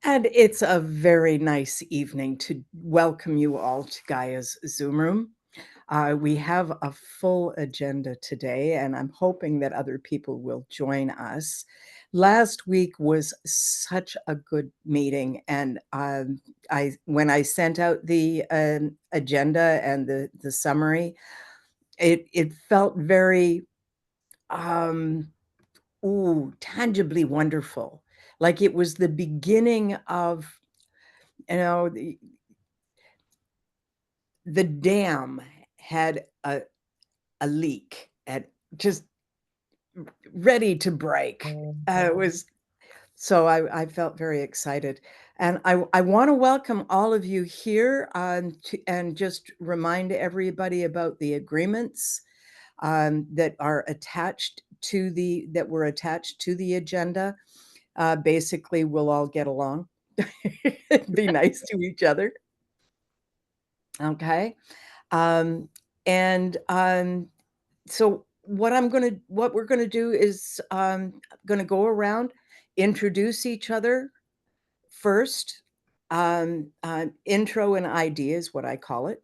And it's a very nice evening to welcome you all to Gaia's Zoom room. We have a full agenda today, and I'm hoping that other people will join us. Last week was such a good meeting, and when I sent out the agenda and the summary, it felt very tangibly wonderful. Like it was the beginning of, you know, the dam had a leak at just ready to break. It was so I felt very excited. And I want to welcome all of you here and just remind everybody about the agreements that are attached to that were attached to the agenda. Basically, we'll all get along, be nice to each other. Okay. Um, and so what we're gonna do is gonna go around, introduce each other first. Intro and ID is what I call it.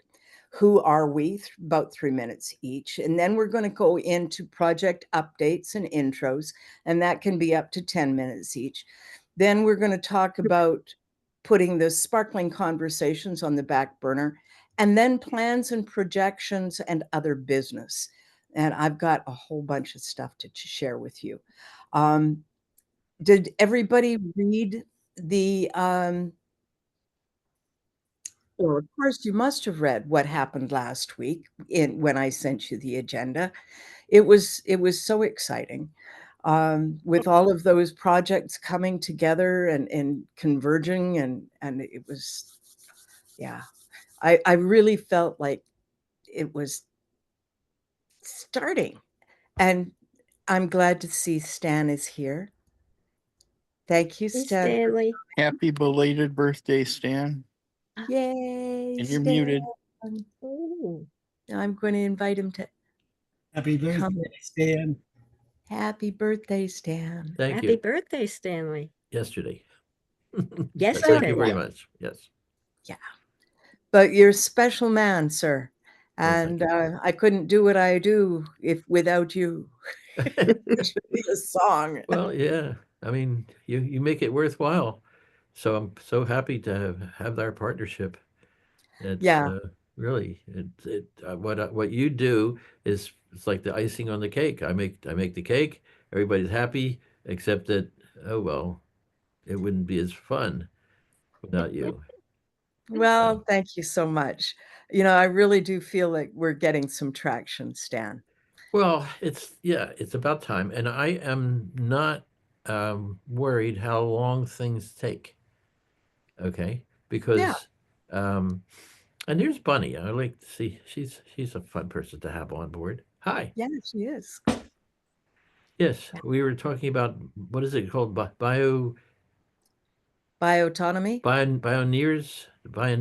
Who are we? About 3 minutes each, and then we're going to go into project updates and intros, and that can be up to 10 minutes each. Then we're going to talk about putting the sparkling conversations on the back burner, and then plans and projections and other business. And I've got a whole bunch of stuff to share with you. Did everybody read the well, of course, you must have read what happened last week when I sent you the agenda. It was so exciting, with all of those projects coming together and converging, and it was, yeah. I really felt like it was starting, and I'm glad to see Stan is here. Thank you, Hey, Stan. Stanley. Happy belated birthday, Stan. Yay, And you're Stan. muted. Ooh. I'm going to invite him to Happy birthday, come. Stan. Happy birthday, Stan. Thank Happy you. birthday, Stanley. Yesterday. Yesterday. Thank you very much. Yes. Yeah. But you're a special man, sir. And I couldn't do what I do without you. It should be a song. Well, yeah. I mean, you make it worthwhile. So I'm so happy to have our partnership. It's Yeah. really what you do is it's like the icing on the cake. I make the cake. Everybody's happy, except that oh well, it wouldn't be as fun without you. Well, thank you so much. I really do feel like we're getting some traction, Stan. Well, it's about time, and I am not worried how long things take. Okay, Yeah. because and here's Bunny. I like to see she's a fun person to have on board. Hi. Yeah, she is. Yes, Yeah. we were talking about what is it called? Bioautonomy? Pioneers, right?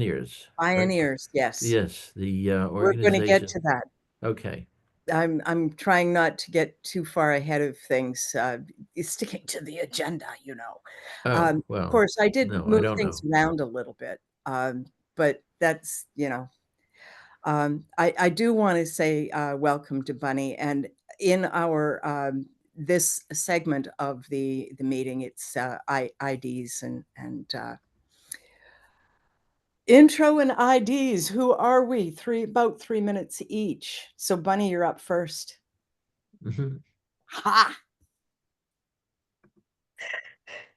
Pioneers, yes. Yes, the We're going to get organization. to that. Okay. I'm trying not to get too far ahead of things, sticking to the agenda. Oh Of well, course, I did no, I move don't things know. around a little bit, but I do want to say welcome to Bunny, and in our this segment of the meeting, it's IDs and intro and IDs. Who are we? About 3 minutes each. So Bunny, you're up first. Mhm. Ha!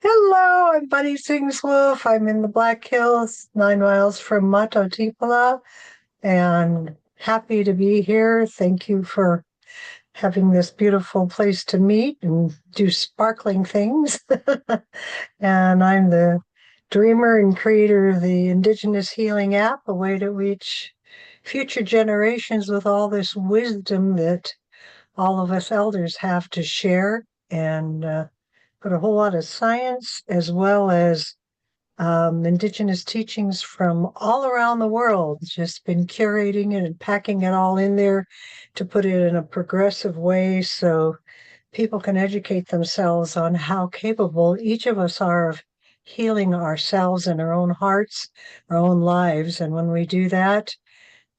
Hello, I'm Bunny Sings Wolf. I'm in the Black Hills, 9 miles from Matotipola, and happy to be here. Thank you for having this beautiful place to meet and do sparkling things. And I'm the dreamer and creator of the Indigenous Healing app, a way to reach future generations with all this wisdom that all of us elders have to share, and put a whole lot of science as well as indigenous teachings from all around the world. Just been curating it and packing it all in there to put it in a progressive way so people can educate themselves on how capable each of us are of healing ourselves and our own hearts, our own lives. And when we do that,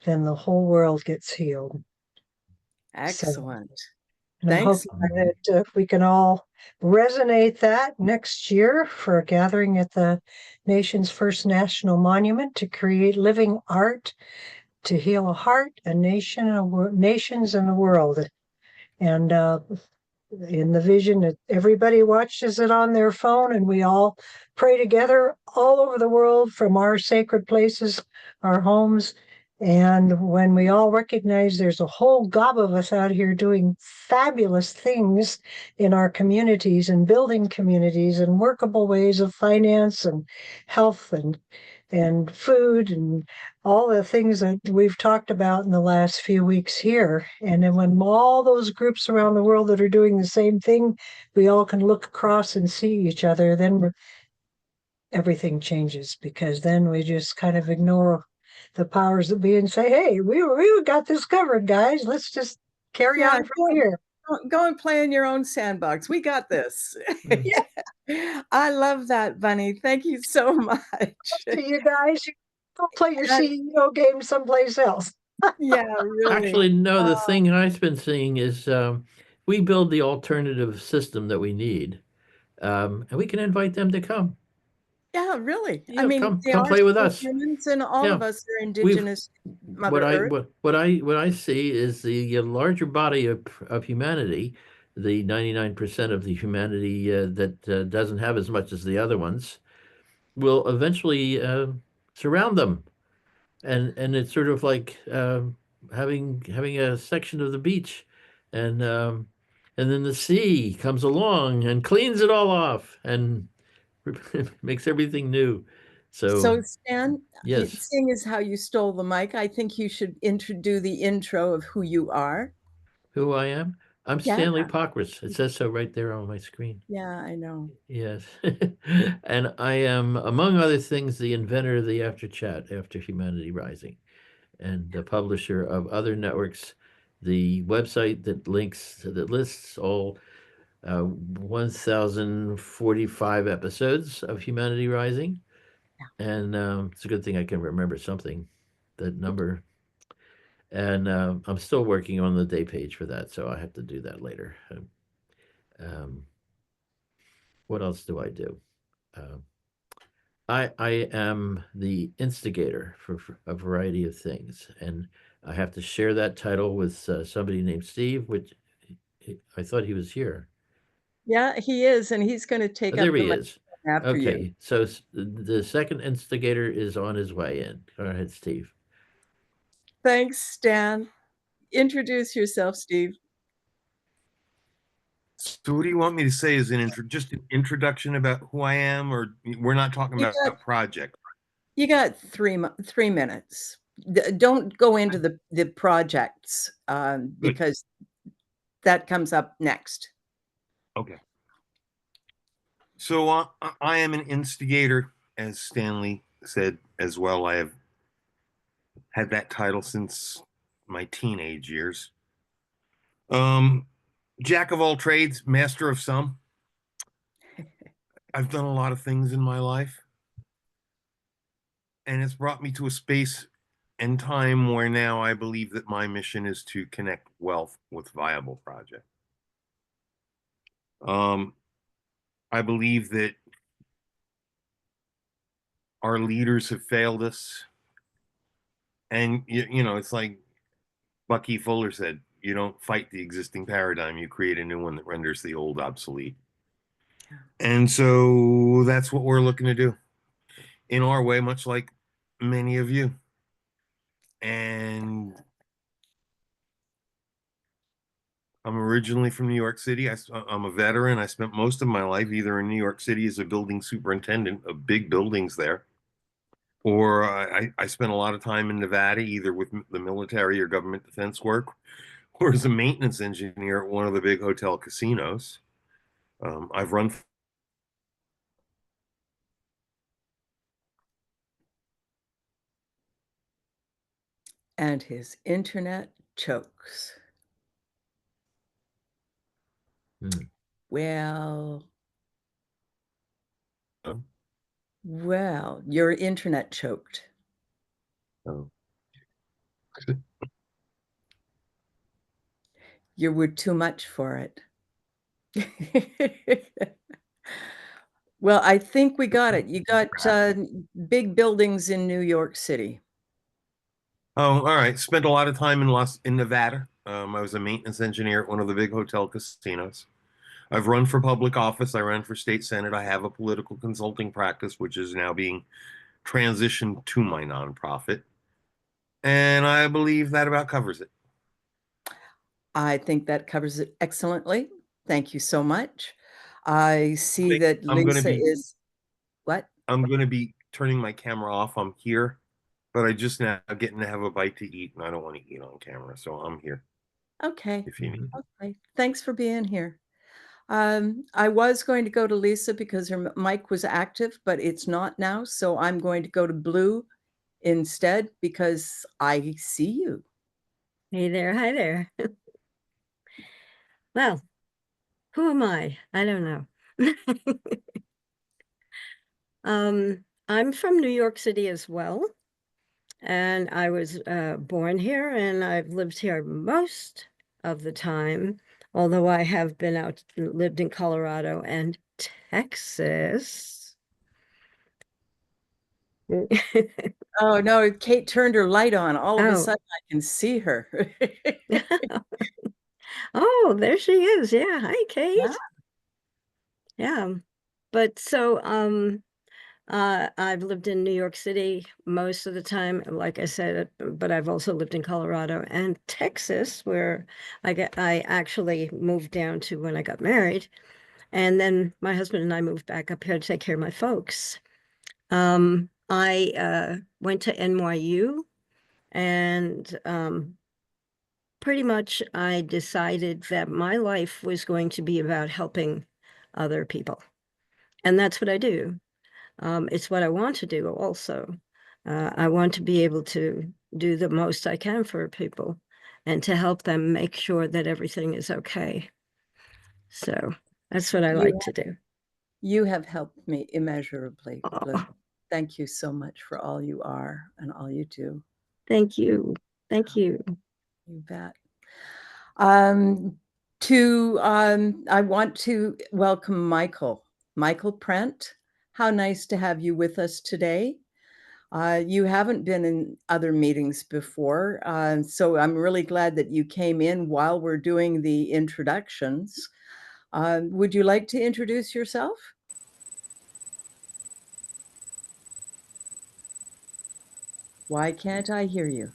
then the whole world gets healed. Excellent. And I'm Thanks. hoping that we can all resonate that next year for a gathering at the nation's first national monument to create living art, to heal a heart, a nation, nations, and the world. And in the vision that everybody watches it on their phone, and we all pray together all over the world from our sacred places, our homes. And when we all recognize there's a whole gob of us out here doing fabulous things in our communities and building communities and workable ways of finance and health and food and all the things that we've talked about in the last few weeks here. And then when all those groups around the world that are doing the same thing, we all can look across and see each other, then everything changes, because then we just kind of ignore the powers that be and say, hey, we got this covered, guys. Let's just carry Yeah, on from here. Go and play in your own sandbox. We got this. Yeah. I love that, Bunny. Thank you so much. To you guys, you go play your And- CEO game someplace else. Yeah, really. Actually, no, the thing I've been seeing is we build the alternative system that we need, and we can invite them to come. Yeah, really. I Yeah, mean, come they come are play with still us. humans, and all Yeah. of us are indigenous Mother Earth. What I see is the larger body of humanity, the 99% of the humanity that doesn't have as much as the other ones, will eventually surround them, and it's sort of like having a section of the beach, and then the sea comes along and cleans it all off and makes everything new. So, Stan, Yes. seeing as how you stole the mic, I think you should do the intro of who you are. Who I am? I'm Yeah. Stanley Pockris. It says so right there on my screen. Yeah, I know. Yes. And I am, among other things, the inventor of the After Chat, After Humanity Rising, and the publisher of other networks, the website that lists all 1,045 episodes of Humanity Rising. And it's a good thing I can remember something, that number. And I'm still working on the day page for that, so I have to do that later. What else do I do? I am the instigator for a variety of things, and I have to share that title with somebody named Steve, which I thought he was here. Yeah, he is, and he's going to take There up the he mic is. after you. Okay, so the second instigator is on his way in. Go ahead, Steve. Thanks, Stan. Introduce yourself, Steve. So what do you want me to say as just an introduction about who I am, or we're not talking You about project? You got 3 minutes. Don't go into the projects because that comes up next. Okay. So I am an instigator, as Stanley said as well. I have had that title since my teenage years. Jack of all trades, master of some. I've done a lot of things in my life, and it's brought me to a space and time where now I believe that my mission is to connect wealth with viable projects. I believe that our leaders have failed us, and you know, it's like Bucky Fuller said, you don't fight the existing paradigm, you create a new one that renders the old obsolete. And so that's what we're looking to do in our way, much like many of you. And I'm originally from New York City. I'm a veteran. I spent most of my life either in New York City as a building superintendent of big buildings there, or I spent a lot of time in Nevada, either with the military or government defense work, or as a maintenance engineer at one of the big hotel casinos. I've run. And his internet chokes. Well, Well, your internet choked. Oh. You were too much for it. Well, I think we got it. You got big buildings in New York City. Oh, all right. Spent a lot of time in Nevada. I was a maintenance engineer at one of the big hotel casinos. I've run for public office. I ran for state senate. I have a political consulting practice, which is now being transitioned to my nonprofit. And I believe that about covers it. I think that covers it excellently. Thank you so much. I see that Lisa is what? I'm going to be turning my camera off. I'm here, but I just now getting to have a bite to eat, and I don't want to eat on camera, so I'm here Okay. if you need. Okay. Thanks for being here. I was going to go to Lisa because her mic was active, but it's not now. So I'm going to go to Blue instead because I see you. Hey there, hi there. Well, who am I? I don't know. I'm from New York City as well, and I was born here, and I've lived here most of the time, although I have been lived in Colorado and Texas. Oh no, Kate turned her light on. All of a Oh. sudden I can see her. Oh, there she is. Yeah. Hi, Kate. Yeah. But so I've lived in New York City most of the time, like I said, but I've also lived in Colorado and Texas, where I actually moved down to when I got married. And then my husband and I moved back up here to take care of my folks. I went to NYU, and pretty much I decided that my life was going to be about helping other people. And that's what I do. It's what I want to do also. I want to be able to do the most I can for people and to help them make sure that everything is okay. So that's what I like to do. You have helped me immeasurably, Blue. Oh, Thank you so much for all you are and all you do. thank you. Thank you. You bet. I want to welcome Michael. Michael Prent, how nice to have you with us today. You haven't been in other meetings before, so I'm really glad that you came in while we're doing the introductions. Would you like to introduce yourself? Why can't I hear you?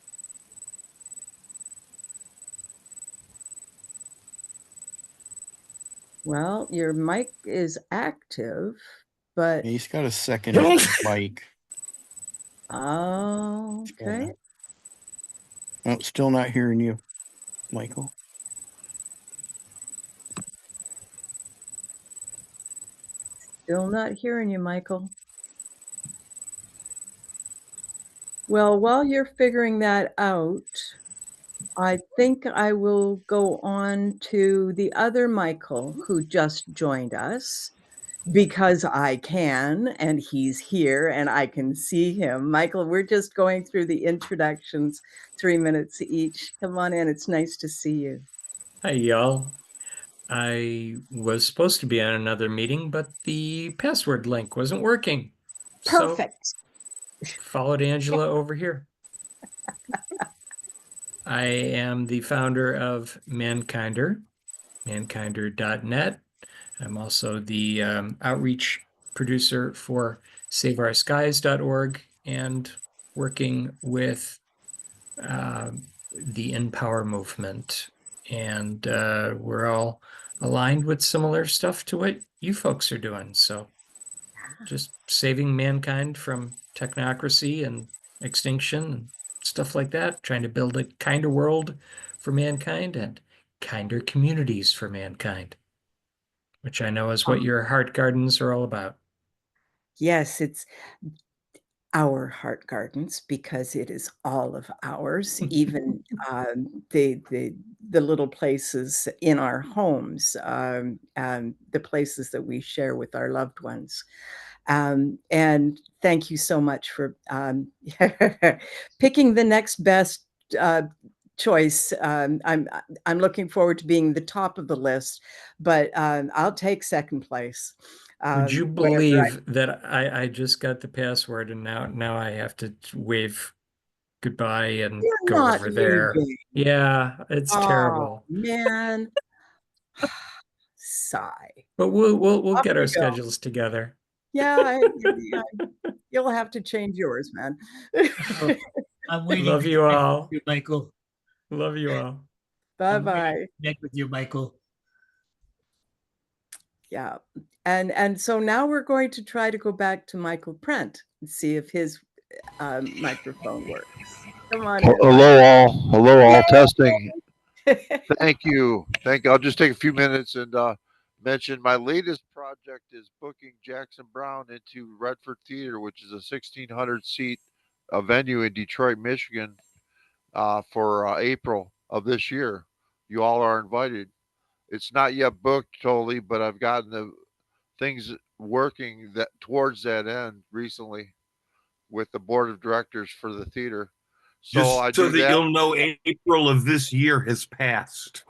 Well, your mic is active, but He's got a second mic. okay. Oh, still not hearing you, Michael. Still not hearing you, Michael. Well, while you're figuring that out, I think I will go on to the other Michael who just joined us because I can, and he's here and I can see him. Michael, we're just going through the introductions, 3 minutes each. Come on in. It's nice to see you. Hi, y'all. I was supposed to be on another meeting, but the password link wasn't working. Perfect. So followed Angela over here. I am the founder of Mankinder, mankinder.net. I'm also the outreach producer for saveourskies.org and working with the Empower movement. And we're all aligned with similar stuff to what you folks are doing. So just saving mankind from technocracy and extinction and stuff like that, trying to build a kinder world for mankind and kinder communities for mankind, which I know is what your heart gardens are all about. Yes, it's our heart gardens because it is all of ours, even the little places in our homes, the places that we share with our loved ones. And thank you so much for picking the next best choice. I'm looking forward to being the top of the list, but I'll take second place. Would you whenever believe that I just got the password and now I have to wave goodbye and You're go not over there. leaving. Yeah, it's Oh terrible. man, sigh. But we'll Off get you our go. schedules together. Yeah, you'll have to change yours, man. I'm waiting Love to you connect all. with you, Michael. Love you all. I'm waiting Bye-bye. to connect with you, Michael. Yeah. And so now we're going to try to go back to Michael Prent and see if his microphone works. Come on in. Hello all. Hello all. Yay! Testing. Thank you. Thank you. I'll just take a few minutes and mention my latest project is booking Jackson Browne into Redford Theater, which is a 1,600 seat venue in Detroit, Michigan, for April of this year. You all are invited. It's not yet booked totally, but I've gotten the things working that towards that end recently with the board of directors for the theater. So Just I so do that that. you'll know April of this year has passed.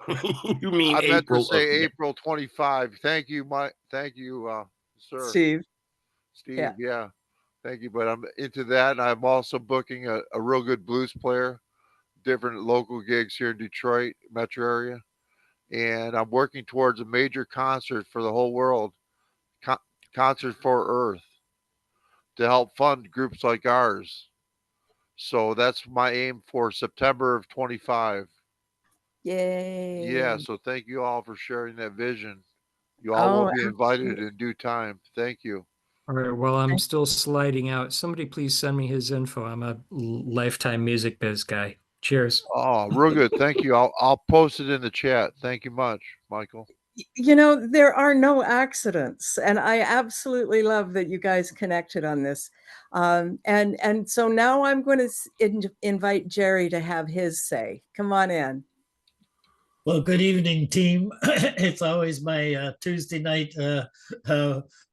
You mean I meant to April say of April 25. Thank you, thank you, sir. Steve. Steve, yeah. Thank you. But I'm into that. And I'm also booking a real good blues player, different local gigs here in Detroit metro area. And I'm working towards a major concert for the whole world, Concert for Earth, to help fund groups like ours. So that's my aim for September of 25. Yay. Yeah, so thank you all for sharing that vision. You all will be invited in due time. Thank you. All right, well, I'm still sliding out. Somebody please send me his info. I'm a lifetime music biz guy. Cheers. Oh, real good. Thank you. I'll post it in the chat. Thank you much, Michael. You know, there are no accidents, and I absolutely love that you guys connected on this. And so now I'm going to invite Jerry to have his say. Come on in. Well, good evening, team. It's always my Tuesday night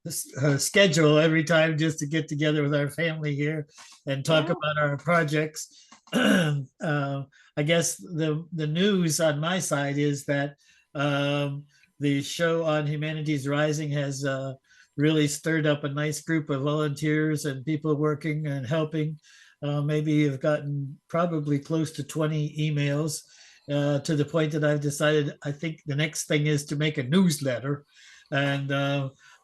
schedule every time just to get together with our family here and talk about our projects. I guess the news on my side is that the show on Humanities Rising has really stirred up a nice group of volunteers and people working and helping. Maybe you've gotten probably close to 20 emails. To the point that I've decided I think the next thing is to make a newsletter. And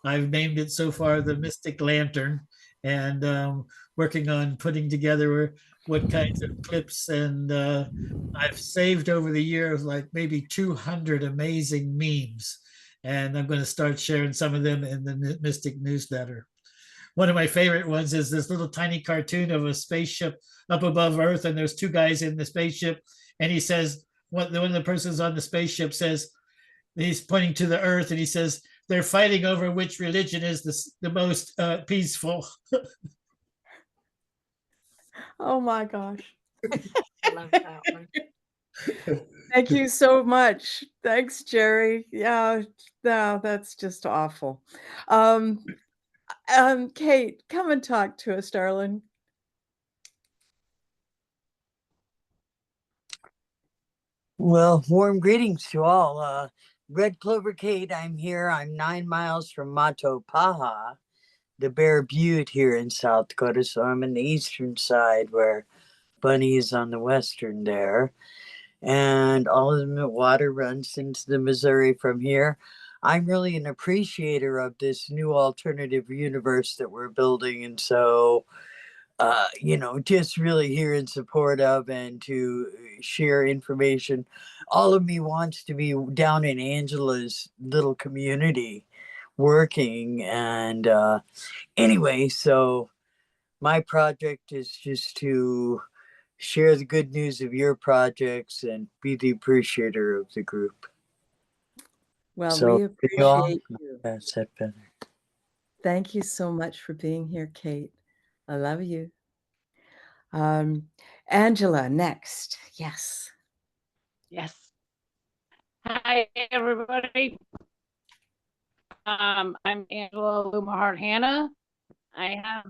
I've named it so far the Mystic Lantern, and working on putting together what kinds of clips. And I've saved over the years like maybe 200 amazing memes. And I'm going to start sharing some of them in the Mystic newsletter. One of my favorite ones is this little tiny cartoon of a spaceship up above Earth, and there's two guys in the spaceship, and he says, one of the persons on the spaceship says, he's pointing to the Earth, and he says, they're fighting over which religion is the most peaceful. Oh my gosh. I love that one. Thank you so much. Thanks, Jerry. Yeah, no, that's just awful. Kate, come and talk to us, darling. Well, warm greetings to all. Red Clover Kate, I'm here. I'm 9 miles from Matopaha, the Bear Butte here in South Dakota. So I'm on the eastern side where Bunny is on the western there. And all of the water runs into the Missouri from here. I'm really an appreciator of this new alternative universe that we're building. And so just really here in support of and to share information. All of me wants to be down in Angela's little community working. And anyway, so my project is just to share the good news of your projects and be the appreciator of the group. Well, so, we appreciate you. That's that better. Thank you so much for being here, Kate. I love you. Angela, next. Yes. Yes. Hi, everybody. I'm Angela Lumahart Hanna, I have,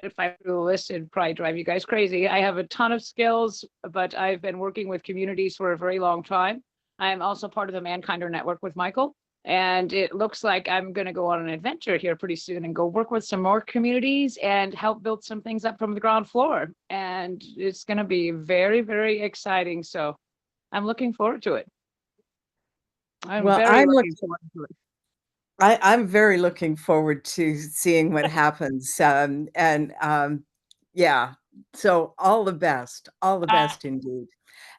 if I do a list, it'd probably drive you guys crazy. I have a ton of skills, but I've been working with communities for a very long time. I am also part of the Mankinder Network with Michael. And it looks like I'm going to go on an adventure here pretty soon and go work with some more communities and help build some things up from the ground floor. And it's going to be very, very exciting. So I'm looking forward to it. I'm Well, very looking forward to it. I'm very looking forward to seeing what happens. Yeah, so all the best indeed.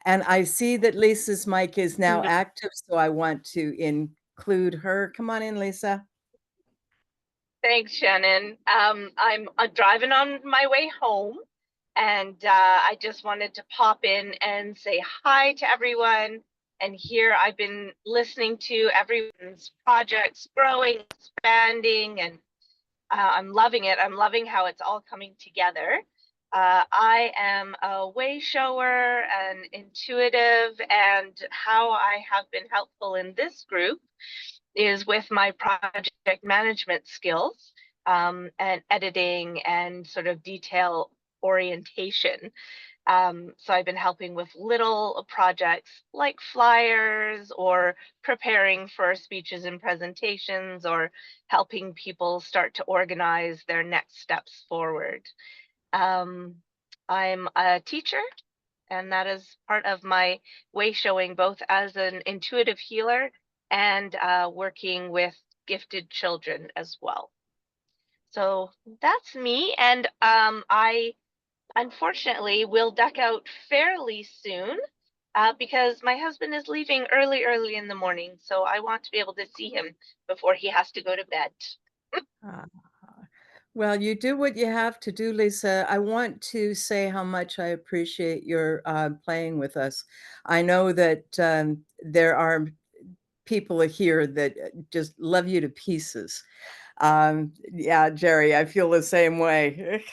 And I see that Lisa's mic is now active, so I want to include her. Come on in, Lisa. Thanks, Shannon. I'm driving on my way home, and I just wanted to pop in and say hi to everyone. And here I've been listening to everyone's projects growing, expanding, and I'm loving it. I'm loving how it's all coming together. I am a way shower and intuitive, and how I have been helpful in this group is with my project management skills, and editing and sort of detail orientation. So I've been helping with little projects like flyers, or preparing for speeches and presentations, or helping people start to organize their next steps forward. I'm a teacher, and that is part of my way showing, both as an intuitive healer and working with gifted children as well. So that's me, and I unfortunately will duck out fairly soon because my husband is leaving early in the morning, so I want to be able to see him before he has to go to bed. Well, you do what you have to do, Lisa. I want to say how much I appreciate your playing with us. I know that there are people here that just love you to pieces. Yeah, Jerry, I feel the same way.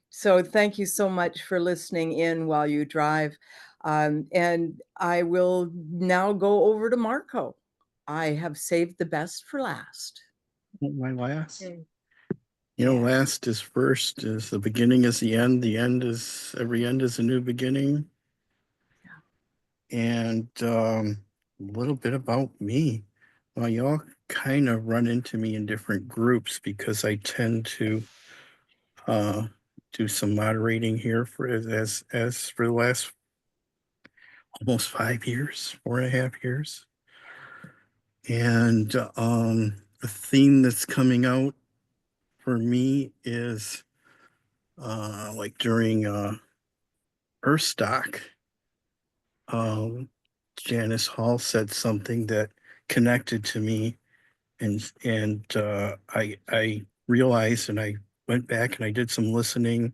So thank you so much for listening in while you drive. And I will now go over to Marco. I have saved the best for last. My last. Mm. You know, last is first, is the beginning is the end. The end is, every end is a new beginning. And a little bit about me. Well, y'all kind of run into me in different groups because I tend to do some moderating here for as for the last almost 5 years, 4.5 years. And a theme that's coming out for me is like during Earthstock, Janice Hall said something that connected to me, and I realized, and I went back and I did some listening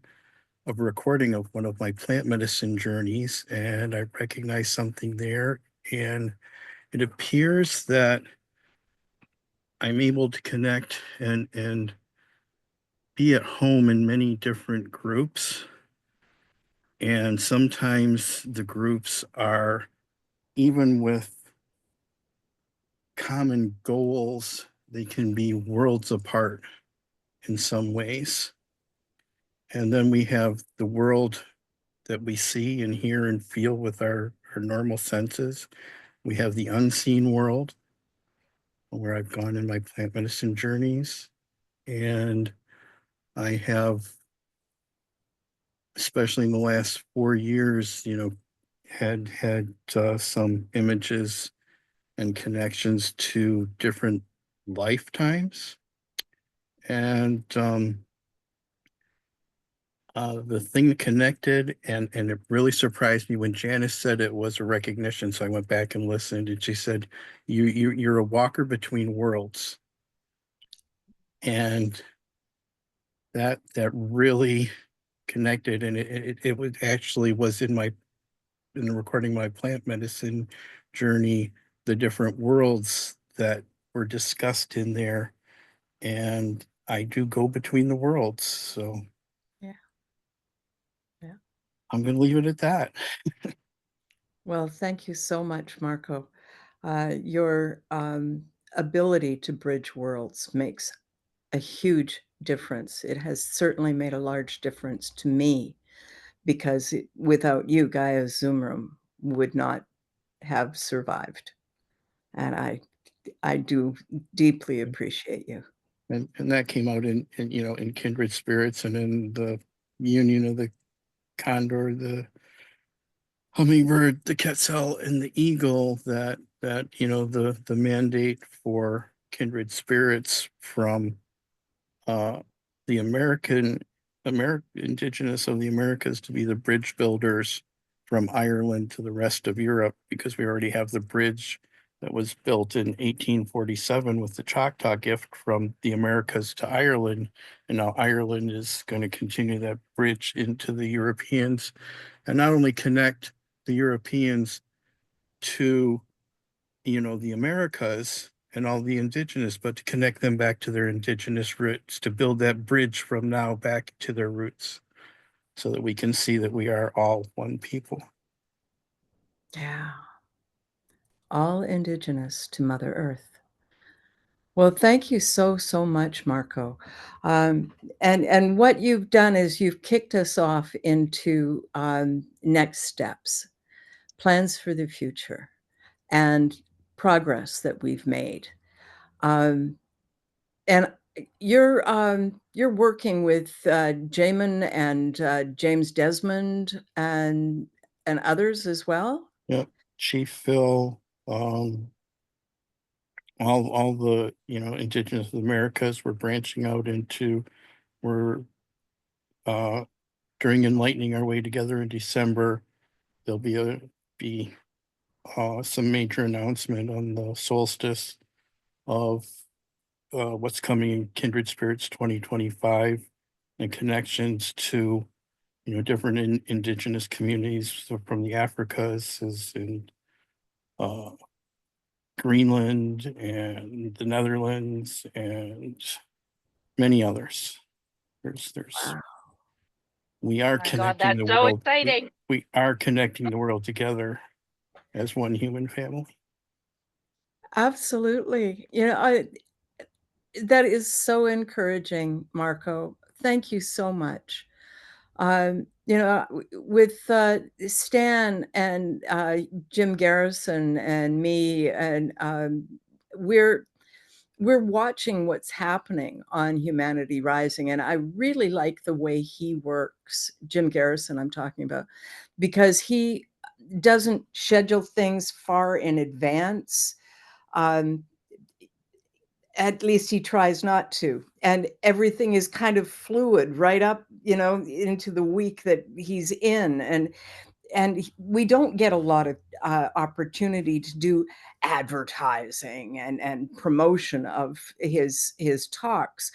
of a recording of one of my plant medicine journeys, and I recognized something there, and it appears that I'm able to connect and be at home in many different groups. And sometimes the groups are, even with common goals, they can be worlds apart in some ways. And then we have the world that we see and hear and feel with our normal senses. We have the unseen world, where I've gone in my plant medicine journeys. And I have, especially in the last 4 years, you know, had some images and connections to different lifetimes. And the thing that connected, and it really surprised me when Janice said it was a recognition. So I went back and listened, and she said, you're a walker between worlds. And that really connected, and it was actually was in the recording my plant medicine journey, the different worlds that were discussed in there. And I do go between the worlds. So Yeah. I'm going to leave it at that. Well, thank you so much, Marco. Your ability to bridge worlds makes a huge difference. It has certainly made a large difference to me because without you, Gaia's Zoom room would not have survived. And I do deeply appreciate you. And that came out in in kindred spirits and in the union of the condor, the hummingbird, the quetzal, and the eagle, that the mandate for kindred spirits from the indigenous of the Americas to be the bridge builders from Ireland to the rest of Europe, because we already have the bridge that was built in 1847 with the Choctaw gift from the Americas to Ireland. And now Ireland is going to continue that bridge into the Europeans and not only connect the Europeans to, the Americas and all the indigenous, but to connect them back to their indigenous roots, to build that bridge from now back to their roots so that we can see that we are all one people. Yeah. All indigenous to Mother Earth. Well, thank you so, so much, Marco. And what you've done is you've kicked us off into next steps, plans for the future, and progress that we've made. And you're working with Jamin and James Desmond and others as well. Yep, Chief Phil, all the indigenous Americas. We're branching out into, we're during enlightening our way together in December. There'll be some major announcement on the solstice of what's coming in Kindred Spirits 2025 and connections to different indigenous communities from the Africas, as in Greenland and the Netherlands and many others. There's Wow. we are Oh my God, connecting that's the so world. exciting. We are connecting the world together as one human family. Absolutely. That is so encouraging, Marco. Thank you so much. With Stan and Jim Garrison and me, and we're watching what's happening on Humanity Rising, and I really like the way he works. Jim Garrison, I'm talking about, because he doesn't schedule things far in advance. At least he tries not to. And everything is kind of fluid right up, into the week that he's in. And we don't get a lot of opportunity to do advertising and promotion of his talks.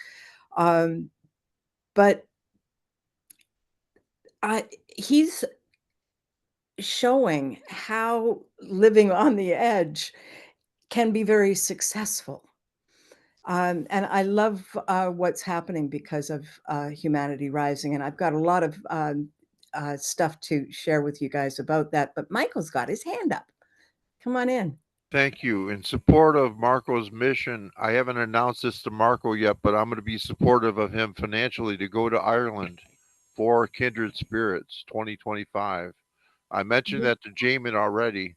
But he's showing how living on the edge can be very successful. And I love what's happening because of Humanity Rising. And I've got a lot of stuff to share with you guys about that. But Michael's got his hand up. Come on in. Thank you. In support of Marco's mission, I haven't announced this to Marco yet, but I'm going to be supportive of him financially to go to Ireland for Kindred Spirits 2025. I mentioned that to Jamin already,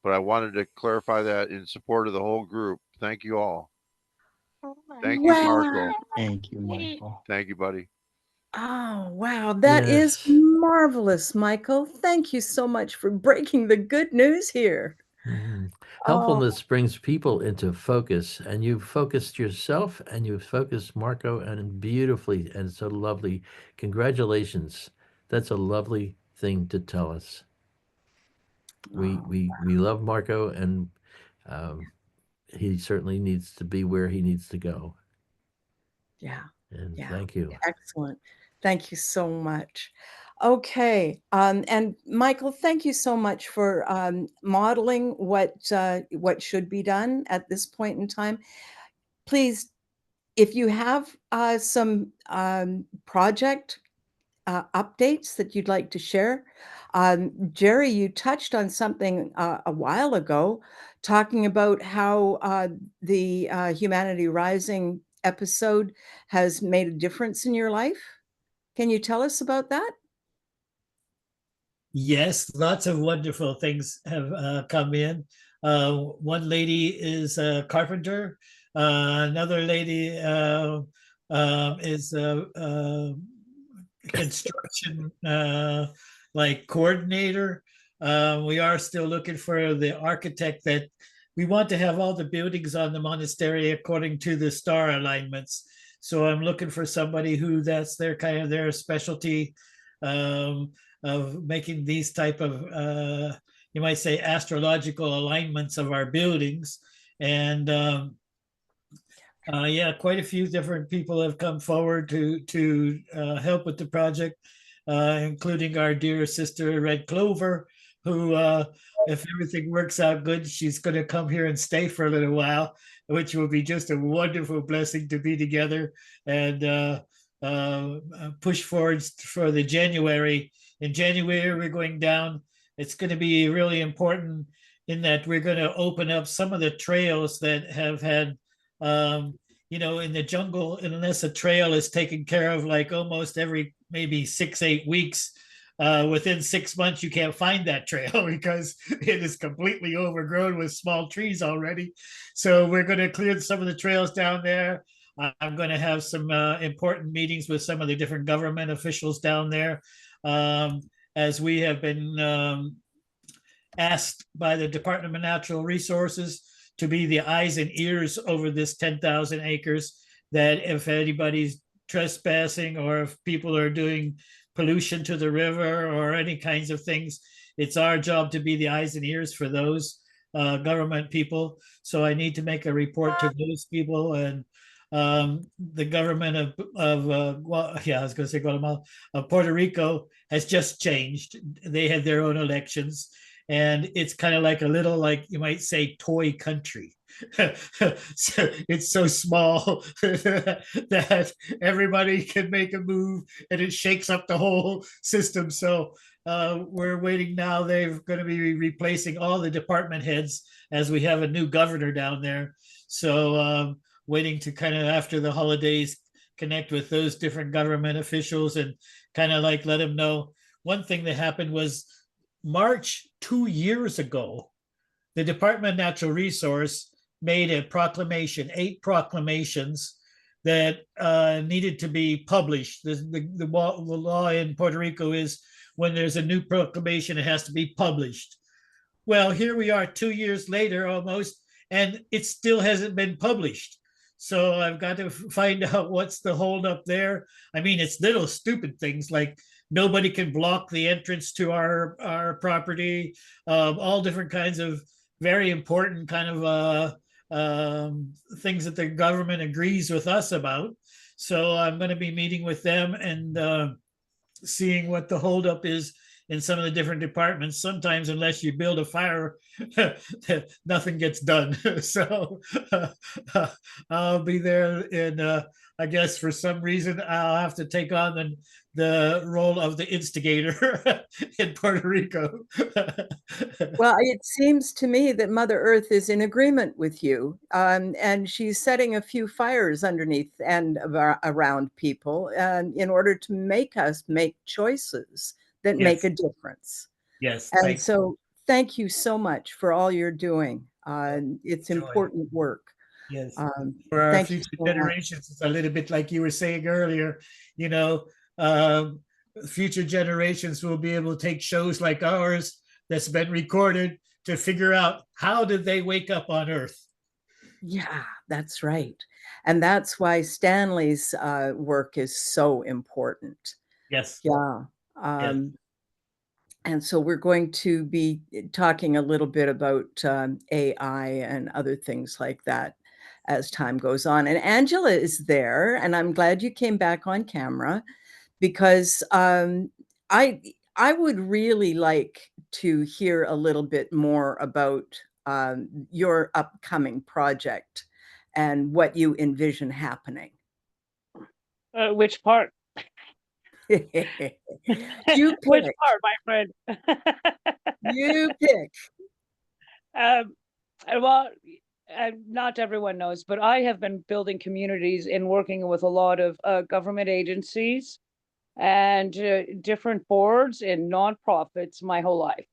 but I wanted to clarify that in support of the whole group. Thank you all. Thank you, Marco. Thank you, Michael. Thank you, buddy. Oh, wow. That is Yes. marvelous, Michael. Thank you so much for breaking the good news here. Mhm. Oh, Helpfulness brings people into focus, and you've focused yourself and you've focused Marco and beautifully and so lovely. Congratulations. That's a lovely thing to tell us. We love Marco, and he certainly needs to be where he needs to go. yeah. And Yeah. thank you. Excellent. Thank you so much. Okay. And Michael, thank you so much for modeling what should be done at this point in time. Please, if you have some project updates that you'd like to share. Jerry, you touched on something a while ago, talking about how the Humanity Rising episode has made a difference in your life? Can you tell us about that? Yes, lots of wonderful things have come in. One lady is a carpenter. Another lady is a construction like coordinator. We are still looking for the architect that we want to have all the buildings on the monastery according to the star alignments. So I'm looking for somebody who that's their kind of their specialty. Of making these type of you might say astrological alignments of our buildings. And yeah, quite a few different people have come forward to help with the project, including our dear sister Red Clover, who if everything works out good, she's going to come here and stay for a little while, which will be just a wonderful blessing to be together and push forward for the January. In January, we're going down. It's going to be really important in that we're going to open up some of the trails that have had, you know, in the jungle, unless a trail is taken care of like almost every maybe 6-8 weeks, within 6 months, you can't find that trail because it is completely overgrown with small trees already. So we're going to clear some of the trails down there. I'm going to have some important meetings with some of the different government officials down there, as we have been asked by the Department of Natural Resources to be the eyes and ears over this 10,000 acres, that if anybody's trespassing or if people are doing pollution to the river or any kinds of things, it's our job to be the eyes and ears for those government people. So I need to make a report to those people. And the government yeah, I was going to say Guatemala, Puerto Rico has just changed. They had their own elections, and it's kind of like a little, like you might say, toy country. So it's so small that everybody can make a move and it shakes up the whole system. So we're waiting now. They're going to be replacing all the department heads as we have a new governor down there. So waiting to kind of after the holidays connect with those different government officials and kind of like let them know. One thing that happened was March 2 years ago, the Department of Natural Resource made a proclamation, 8 proclamations that needed to be published. The law in Puerto Rico is when there's a new proclamation, it has to be published. Well, here we are 2 years later almost, and it still hasn't been published. So I've got to find out what's the holdup there. I mean, it's little stupid things like nobody can block the entrance to our property, all different kinds of very important kind of things that the government agrees with us about. So I'm going to be meeting with them and seeing what the holdup is in some of the different departments. Sometimes, unless you build a fire, nothing gets done. So I'll be there, and I guess for some reason I'll have to take on the role of the instigator in Puerto Rico. Well, it seems to me that Mother Earth is in agreement with you, and she's setting a few fires underneath and around people in order to make us make choices that make a difference. Yes. And so thank you so much for all you're doing. It's important work. Yes. For our Thank future you so generations, it's a little bit like you were saying earlier, you know, future generations will be able to take shows like ours that's been recorded to figure out how did they wake up on Earth. Yeah, that's right. And that's why Stanley's work is so important. Yes. Yeah. Yes. And so we're going to be talking a little bit about AI and other things like that as time goes on. And Angela is there, and I'm glad you came back on camera because I would really like to hear a little bit more about your upcoming project and what you envision happening. Which part? You Which pick. part, my friend? You pick. Well, not everyone knows, but I have been building communities and working with a lot of government agencies and different boards and nonprofits my whole life.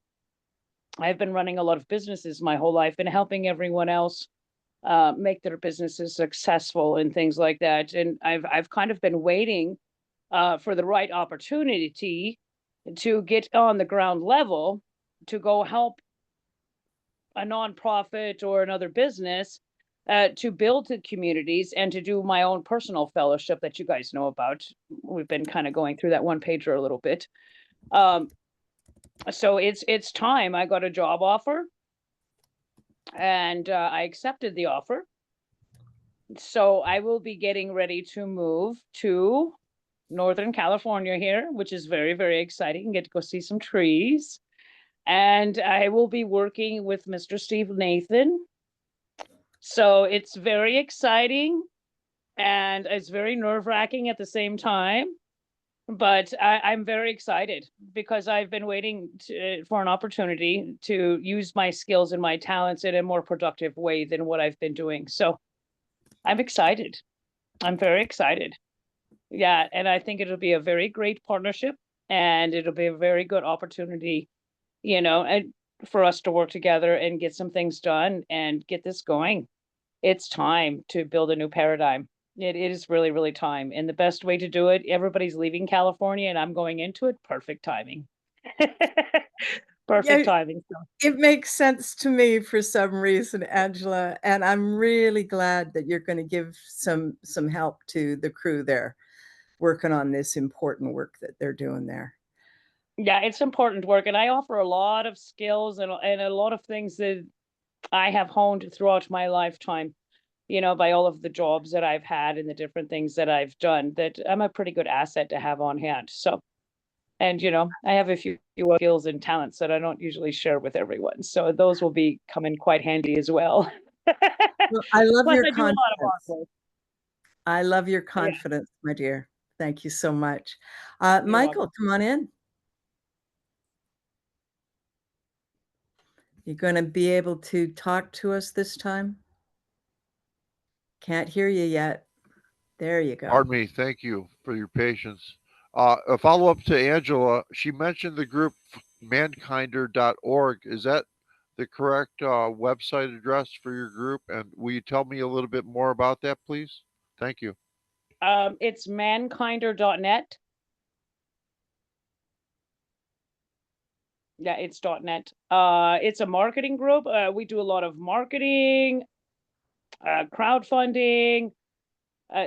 I've been running a lot of businesses my whole life and helping everyone else make their businesses successful and things like that. And I've kind of been waiting for the right opportunity to get on the ground level to go help a nonprofit or another business to build the communities and to do my own personal fellowship that you guys know about. We've been kind of going through that one pager a little bit. So it's time. I got a job offer and I accepted the offer. So I will be getting ready to move to Northern California here, which is very, very exciting. Get to go see some trees. And I will be working with Mr. Steve Nathan. So it's very exciting and it's very nerve-wracking at the same time. But I'm very excited because I've been waiting for an opportunity to use my skills and my talents in a more productive way than what I've been doing. So I'm excited. I'm very excited. Yeah, and I think it'll be a very great partnership and it'll be a very good opportunity, and for us to work together and get some things done and get this going. It's time to build a new paradigm. It is really, really time. And the best way to do it, everybody's leaving California and I'm going into it. Perfect timing. Perfect timing. It makes sense to me for some reason, Angela, and I'm really glad that you're going to give some help to the crew there working on this important work that they're doing there. Yeah, it's important work. And I offer a lot of skills and a lot of things that I have honed throughout my lifetime, by all of the jobs that I've had and the different things that I've done, that I'm a pretty good asset to have on hand. So, and, I have a few skills and talents that I don't usually share with everyone. So those will be coming quite handy as well. Well, I love Plus, your I do a lot of confidence. artwork. I love your confidence, my dear. Thank you so much. Michael, welcome. come on in. You going to be able to talk to us this time? Can't hear you yet. There you go. Pardon me. Thank you for your patience. A follow-up to Angela. She mentioned the group mankinder.org. Is that the correct website address for your group? And will you tell me a little bit more about that, please? Thank you. It's mankinder.net. Yeah, it's .net. It's a marketing group. We do a lot of marketing, crowdfunding.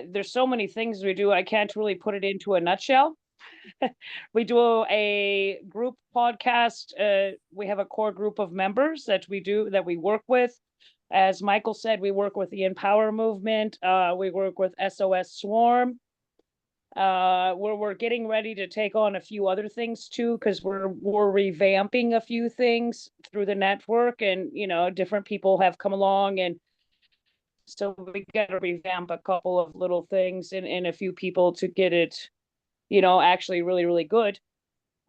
There's so many things we do. I can't really put it into a nutshell. We do a group podcast. We have a core group of members that we work with. As Michael said, we work with the Empower movement. We work with SOS Swarm. We're getting ready to take on a few other things too, because we're revamping a few things through the network, and different people have come along, and so we got to revamp a couple of little things and a few people to get it, actually really, really good.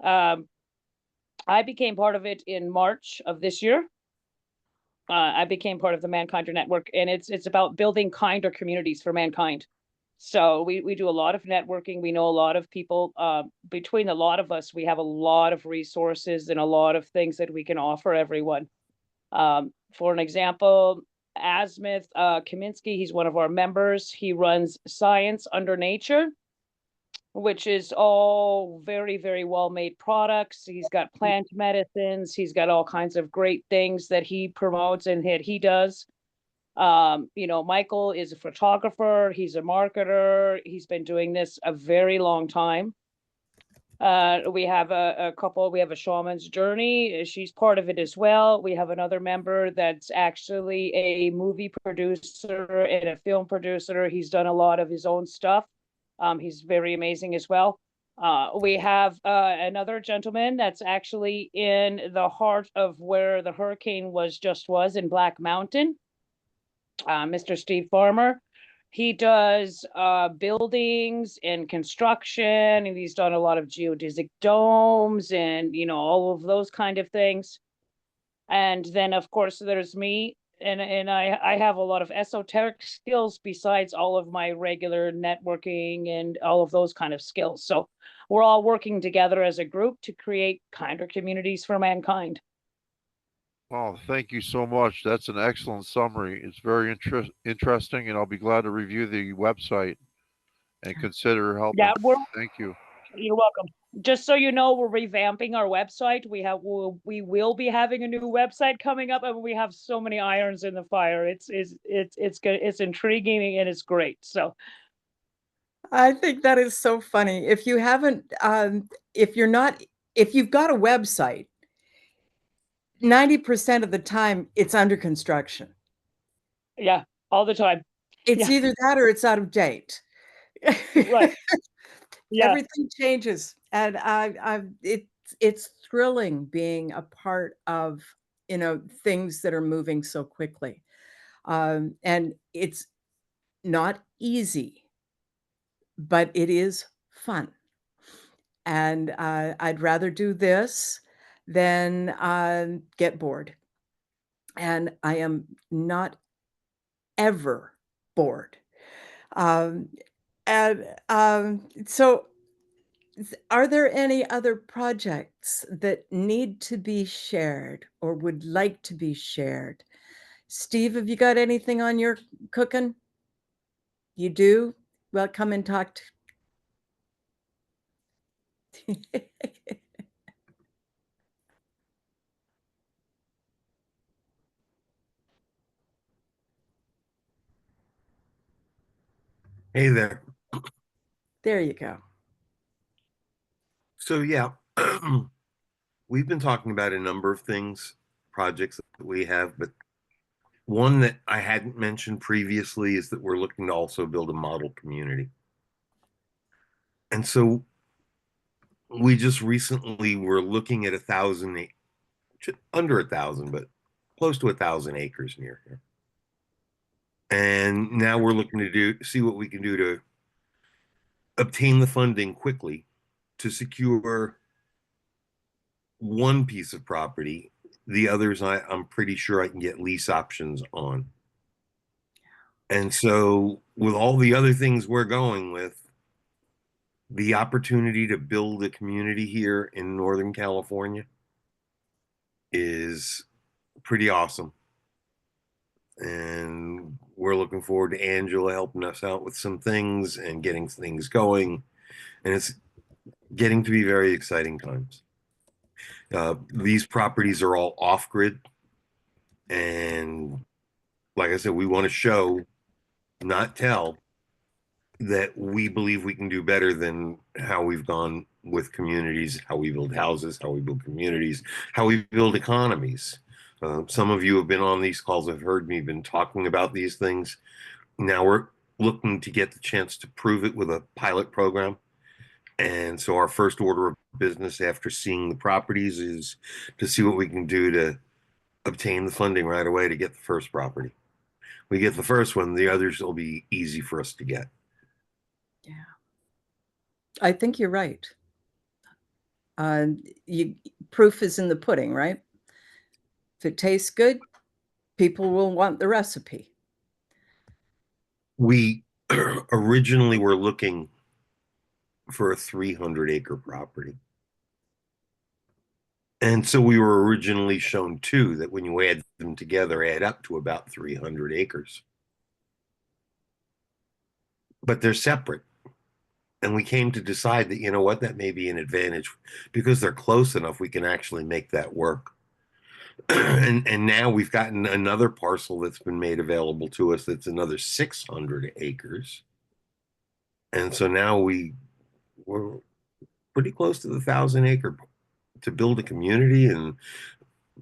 I became part of it in March of this year. I became part of the Mankinder Network, and it's about building kinder communities for mankind. So we do a lot of networking. We know a lot of people. Between a lot of us, we have a lot of resources and a lot of things that we can offer everyone. For an example, Asmith Kaminsky, he's one of our members. He runs Science Under Nature, which is all very, very well-made products. He's got plant medicines. He's got all kinds of great things that he promotes and that he does. Michael is a photographer. He's a marketer. He's been doing this a very long time. We have a couple. We have a Shaman's Journey. She's part of it as well. We have another member that's actually a movie producer and a film producer. He's done a lot of his own stuff. He's very amazing as well. We have another gentleman that's actually in the heart of where the hurricane was in Black Mountain. Mr. Steve Farmer. He does buildings and construction, and he's done a lot of geodesic domes and all of those kind of things. And then of course there's me. and I have a lot of esoteric skills besides all of my regular networking and all of those kind of skills. So we're all working together as a group to create kinder communities for mankind. Oh, thank you so much. That's an excellent summary. It's very interesting, and I'll be glad to review the website and consider helping. Yeah, Thank you. You're welcome. Just so you know, we're revamping our website. We will be having a new website coming up, and we have so many irons in the fire. It's good. It's intriguing and it's great. So I think that is so funny. If you haven't, if you've got a website, 90% of the time it's under construction. yeah, all the time. It's Yeah. either that or it's out of date. Right. Yeah. Everything changes, and it's thrilling being a part of, things that are moving so quickly. And it's not easy, but it is fun. And I'd rather do this than get bored. And I am not ever bored. Um, so, are there any other projects that need to be shared or would like to be shared? Steve, have you got anything on your cooking? You do? Well, come and talk to. Hey there. There you go. So yeah, we've been talking about a number of things, projects that we have, but one that I hadn't mentioned previously is that we're looking to also build a model community. And so we just recently were looking at 1,000, under 1,000, but close to 1,000 acres near here. And now we're looking to see what we can do to obtain the funding quickly to secure one piece of property. The others, I'm pretty sure I can get lease options on. And so, with all the other things we're going with, the opportunity to build a community here in Northern California is pretty awesome. And we're looking forward to Angela helping us out with some things and getting things going. And it's getting to be very exciting times. These properties are all off grid. And like I said, we want to show, not tell, that we believe we can do better than how we've gone with communities, how we build houses, how we build communities, how we build economies. Some of you have been on these calls, have heard me been talking about these things. Now we're looking to get the chance to prove it with a pilot program. And so our first order of business after seeing the properties is to see what we can do to obtain the funding right away to get the first property. We get the first one, the others will be easy for us to get. Yeah. I think you're right. Proof is in the pudding, right? If it tastes good, people will want the recipe. We originally were looking for a 300-acre property. And so we were originally shown two that when you add them together, add up to about 300 acres. But they're separate. And we came to decide that, you know what, that may be an advantage because they're close enough, we can actually make that work. And now we've gotten another parcel that's been made available to us that's another 600 acres. And so now we're pretty close to the 1,000-acre to build a community and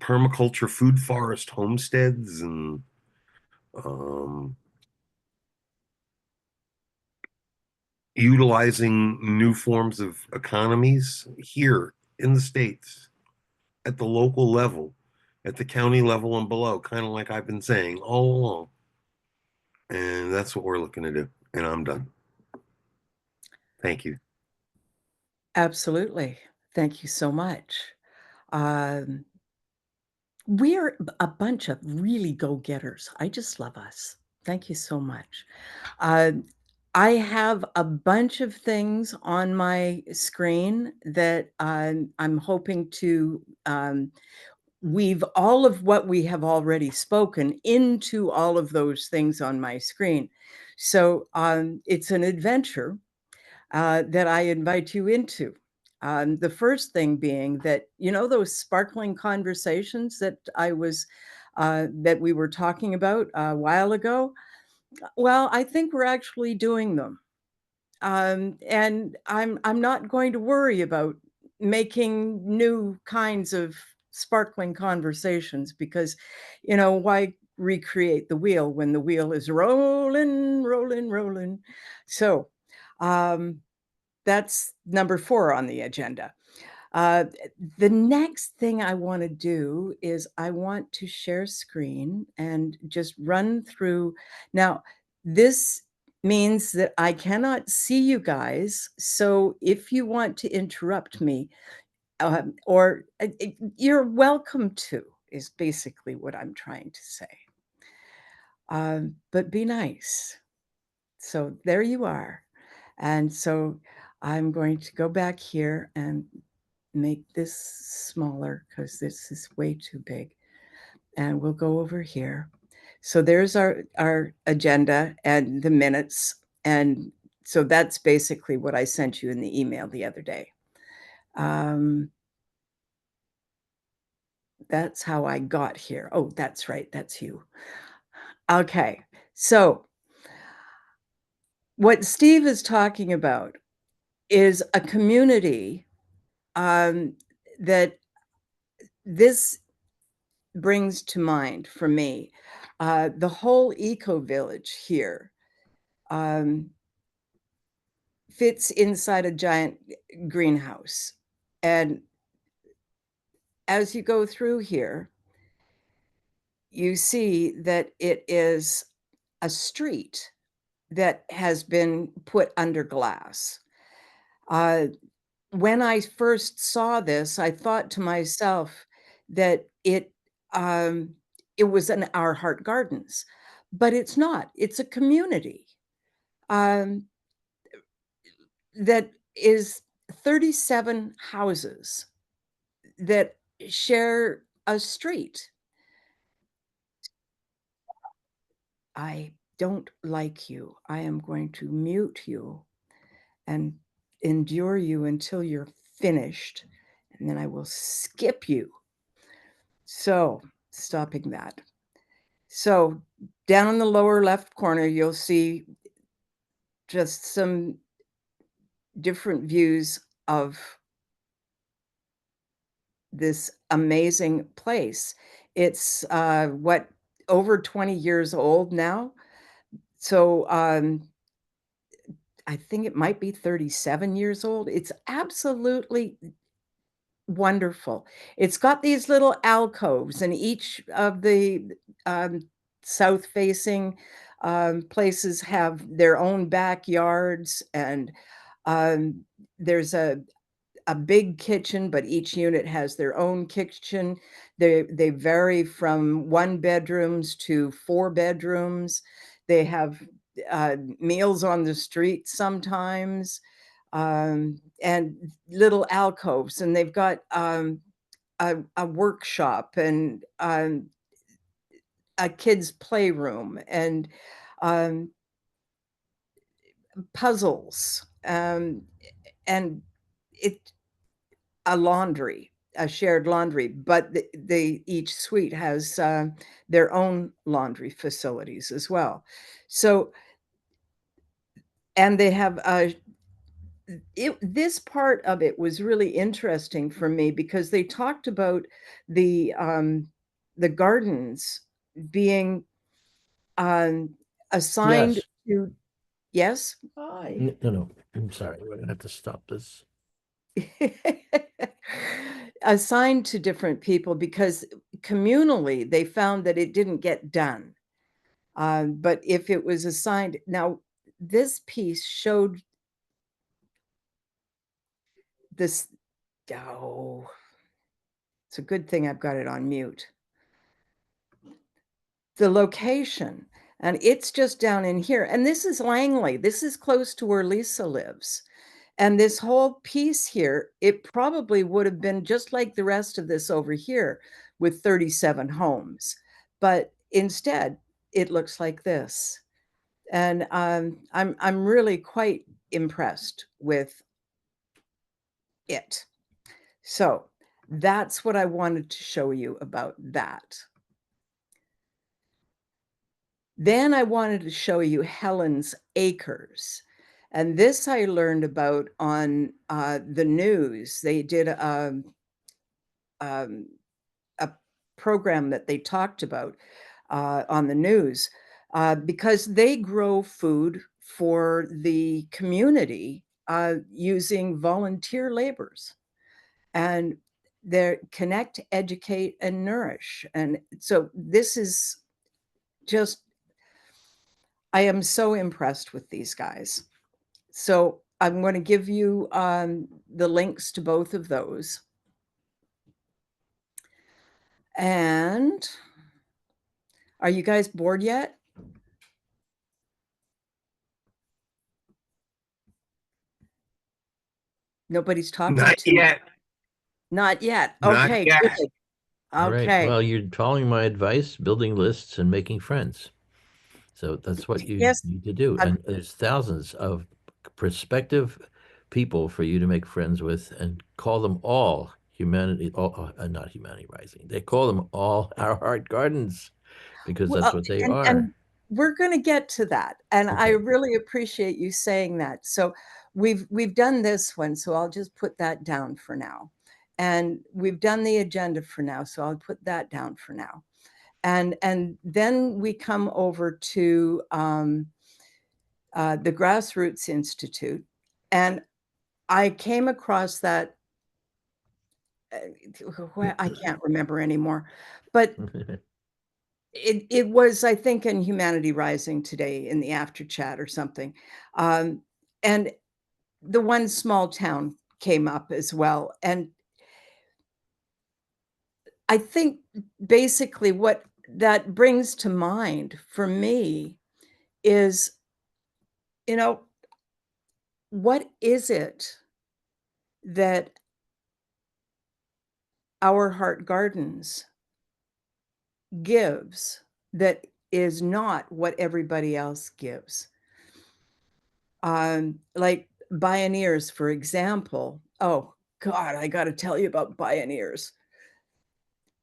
permaculture food forest homesteads and utilizing new forms of economies here in the States at the local level, at the county level and below, kind of like I've been saying all along. And that's what we're looking to do. And I'm done. Thank you. Absolutely. Thank you so much. we're a bunch of really go-getters. I just love us. Thank you so much. I have a bunch of things on my screen that I'm hoping to weave all of what we have already spoken into all of those things on my screen. So it's an adventure that I invite you into. The first thing being that, those sparkling conversations that that we were talking about a while ago. Well, I think we're actually doing them. And I'm not going to worry about making new kinds of sparkling conversations because, why recreate the wheel when the wheel is rolling, rolling, rolling? So that's number 4 on the agenda. Uh, the next thing I want to do is I want to share screen and just run through. Now, this means that I cannot see you guys. So if you want to interrupt me, or you're welcome to, is basically what I'm trying to say. But be nice. So there you are. And so I'm going to go back here and make this smaller because this is way too big. And we'll go over here. So there's our agenda and the minutes. And so that's basically what I sent you in the email the other day. That's how I got here. Oh, that's right. That's you. Okay. So what Steve is talking about is a community that this brings to mind for me. The whole eco village here fits inside a giant greenhouse. And as you go through here, you see that it is a street that has been put under glass. When I first saw this, I thought to myself that it was an Our Heart Gardens, but it's not. It's a community that is 37 houses that share a street. I don't like you. I am going to mute you and endure you until you're finished, and then I will skip you. So, stopping that. So, down in the lower left corner, you'll see just some different views of this amazing place. It's over 20 years old now. So I think it might be 37 years old. It's absolutely wonderful. It's got these little alcoves, and each of the south facing places have their own backyards, and there's a big kitchen, but each unit has their own kitchen. They vary from 1 bedrooms to 4 bedrooms. They have meals on the street sometimes, and little alcoves, and they've got a workshop and a kids' playroom and puzzles, and it a laundry, a shared laundry, but they each suite has their own laundry facilities as well. So, and they have this part of it was really interesting for me because they talked about the gardens being assigned Yes. to. Yes. Hi. No, I'm sorry. We're gonna have to stop this. Assigned to different people because communally they found that it didn't get done. But if it was assigned, now this piece showed this. Oh, it's a good thing I've got it on mute. the location, and it's just down in here. And this is Langley. This is close to where Lisa lives. And this whole piece here, it probably would have been just like the rest of this over here with 37 homes. But instead, it looks like this. And I'm really quite impressed with it. So that's what I wanted to show you about that. Then I wanted to show you Helen's Acres. And this I learned about on the news. They did a program that they talked about on the news because they grow food for the community using volunteer laborers. And they're connect, educate, and nourish. And so this is just, I am so impressed with these guys. So I'm going to give you the links to both of those. And are you guys bored yet? Nobody's talking Not to me. yet. Not yet. Not Okay, yet. good. All right. Okay. Well, you're following my advice, building lists and making friends. So that's what you Yes. need to do. And there's thousands of prospective people for you to make friends with, and call them all humanity, not Humanity Rising. They call them all Our Heart Gardens, because that's what they are. And we're going to get to that. And I Okay. really appreciate you saying that. So we've done this one, so I'll just put that down for now. And we've done the agenda for now, so I'll put that down for now. And then we come over to the Grassroots Institute. And I came across that, I can't remember anymore, but it was, I think, in Humanity Rising today in the after chat or something. And the One Small Town came up as well. And I think basically what that brings to mind for me is, you know, what is it that Our Heart Gardens gives that is not what everybody else gives? Like Bioneers, for example. Oh, God, I got to tell you about Bioneers.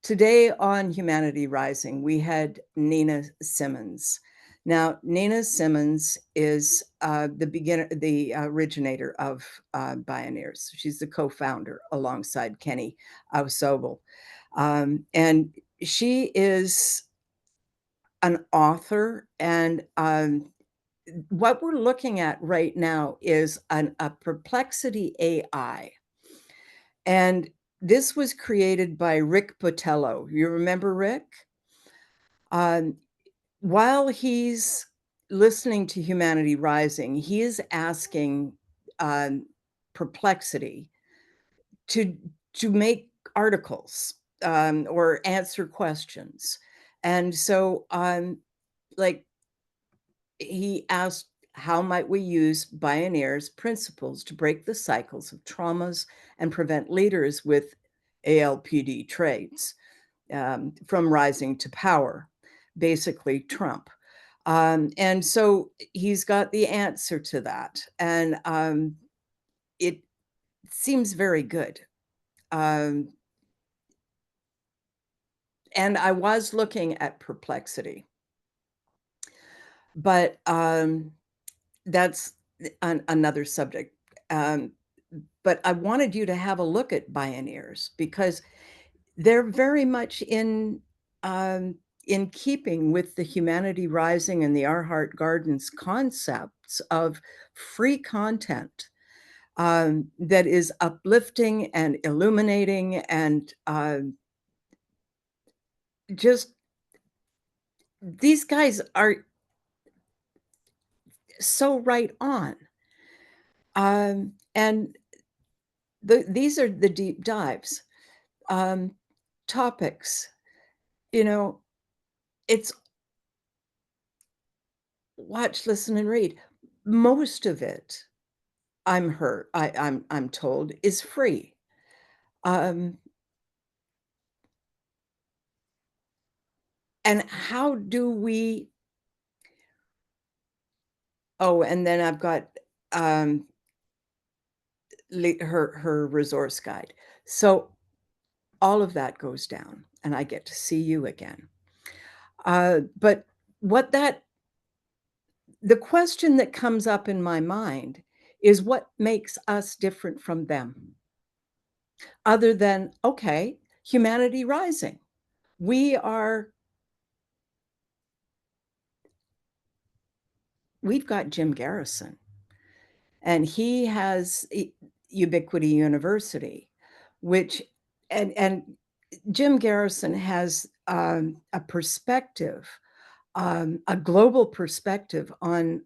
Today on Humanity Rising, we had Nina Simmons. Now, Nina Simmons is the originator of Bioneers. She's the co-founder alongside Kenny Ausobel. And she is an author, and what we're looking at right now is a Perplexity AI. And this was created by Rick Botello. You remember Rick? While he's listening to Humanity Rising, he is asking Perplexity to make articles or answer questions. And so like he asked, how might we use Bioneers' principles to break the cycles of traumas and prevent leaders with ALPD traits from rising to power, basically Trump. And so he's got the answer to that. And it seems very good. And I was looking at Perplexity, but that's another subject. But I wanted you to have a look at Bioneers because they're very much in keeping with the Humanity Rising and the Our Heart Gardens concepts of free content that is uplifting and illuminating and just, these guys are so right on. And these are the deep dives. Topics, you know, it's watch, listen, and read. Most of it, I'm told, is free. And how do we? Oh, and then I've got her resource guide. So all of that goes down, and I get to see you again. But the question that comes up in my mind is, what makes us different from them? Other than, okay, humanity rising. We've got Jim Garrison, and he has Ubiquity University, which, and Jim Garrison has a perspective, a global perspective on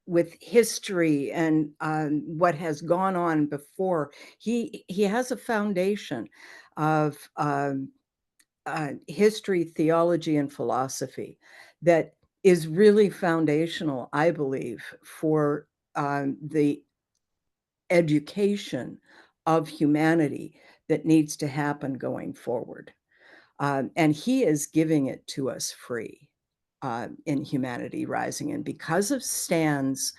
with history and what has gone on before. He has a foundation of history, theology, and philosophy that is really foundational, I believe, for the education of humanity that needs to happen going forward. And he is giving it to us free in Humanity Rising. And because of Stan's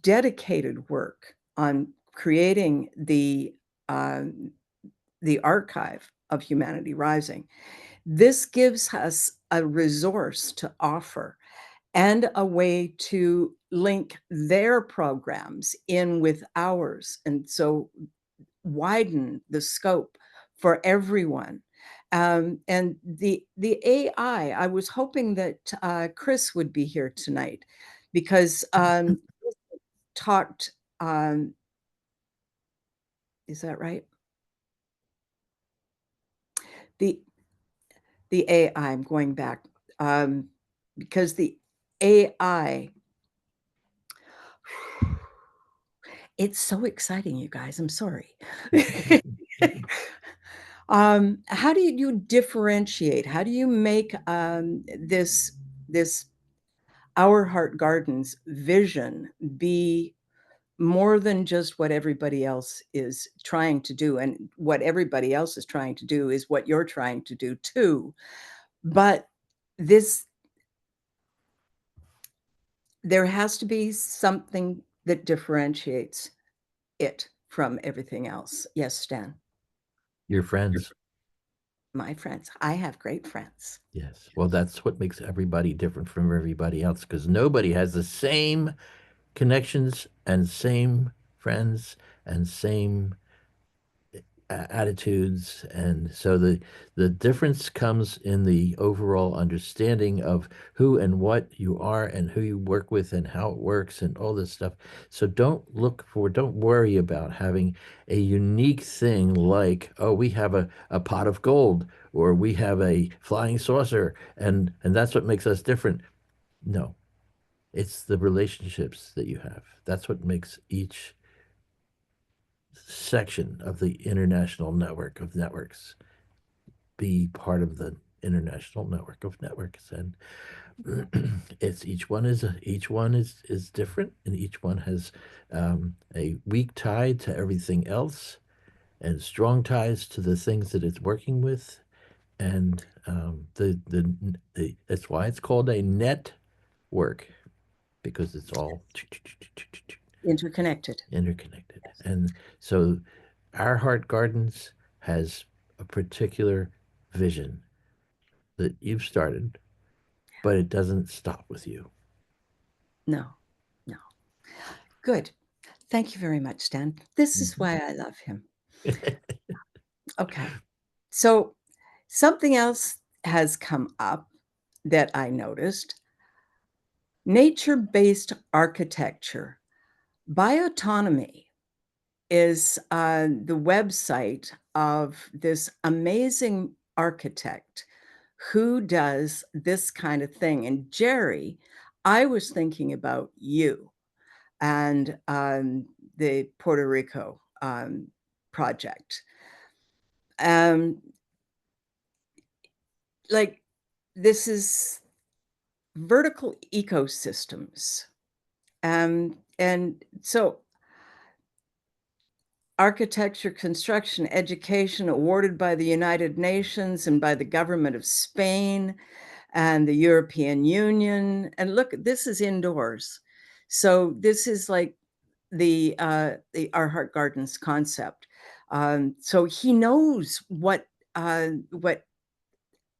dedicated work on creating the archive of Humanity Rising, this gives us a resource to offer and a way to link their programs in with ours, and so widen the scope for everyone. And the AI, I was hoping that Chris would be here tonight, because talked, is that right? The AI, I'm going back, because the AI, it's so exciting, you guys. I'm sorry. How do you differentiate? How do you make this Our Heart Gardens vision be more than just what everybody else is trying to do? And what everybody else is trying to do is what you're trying to do too. But there has to be something that differentiates it from everything else. Yes, Stan. Your friends. My friends. I have great friends. Yes. Well, that's what makes everybody different from everybody else, because nobody has the same connections and same friends and same attitudes. And so the difference comes in the overall understanding of who and what you are and who you work with and how it works and all this stuff. So don't worry about having a unique thing like, oh, we have a pot of gold, or we have a flying saucer, and that's what makes us different. No, it's the relationships that you have. That's what makes each section of the international network of networks be part of the international network of networks. And it's each one is different, and each one has a weak tie to everything else and strong ties to the things that it's working with. And that's why it's called a network, because it's all Interconnected. interconnected. And so Our Heart Gardens has a particular vision that you've started, but it doesn't stop with you. No. Good. Thank you very much, Stan. This is why I love him. Okay. So something else has come up that I noticed. Nature-based architecture. Bioautonomy is the website of this amazing architect who does this kind of thing. And Jerry, I was thinking about you and the Puerto Rico project. Like, this is vertical ecosystems. And so architecture, construction, education awarded by the United Nations and by the government of Spain and the European Union. And look, this is indoors. So this is like the Our Heart Gardens concept. So he knows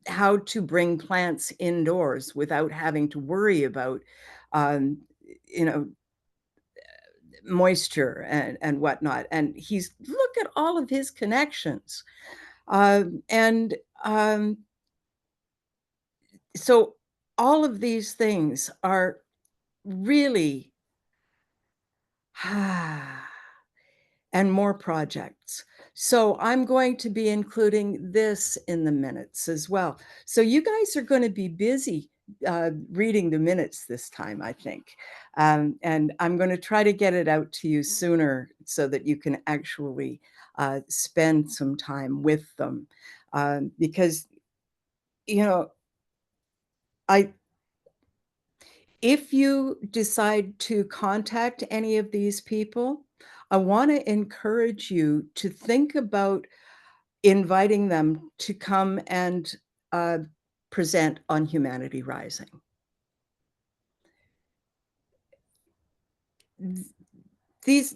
how to bring plants indoors without having to worry about, um, you know, moisture and whatnot. And he's, look at all of his connections. And so all of these things are really, and more projects. So I'm going to be including this in the minutes as well. So you guys are going to be busy reading the minutes this time, I think. And I'm going to try to get it out to you sooner so that you can actually spend some time with them. Because, you know, if you decide to contact any of these people, I want to encourage you to think about inviting them to come and present on Humanity Rising. This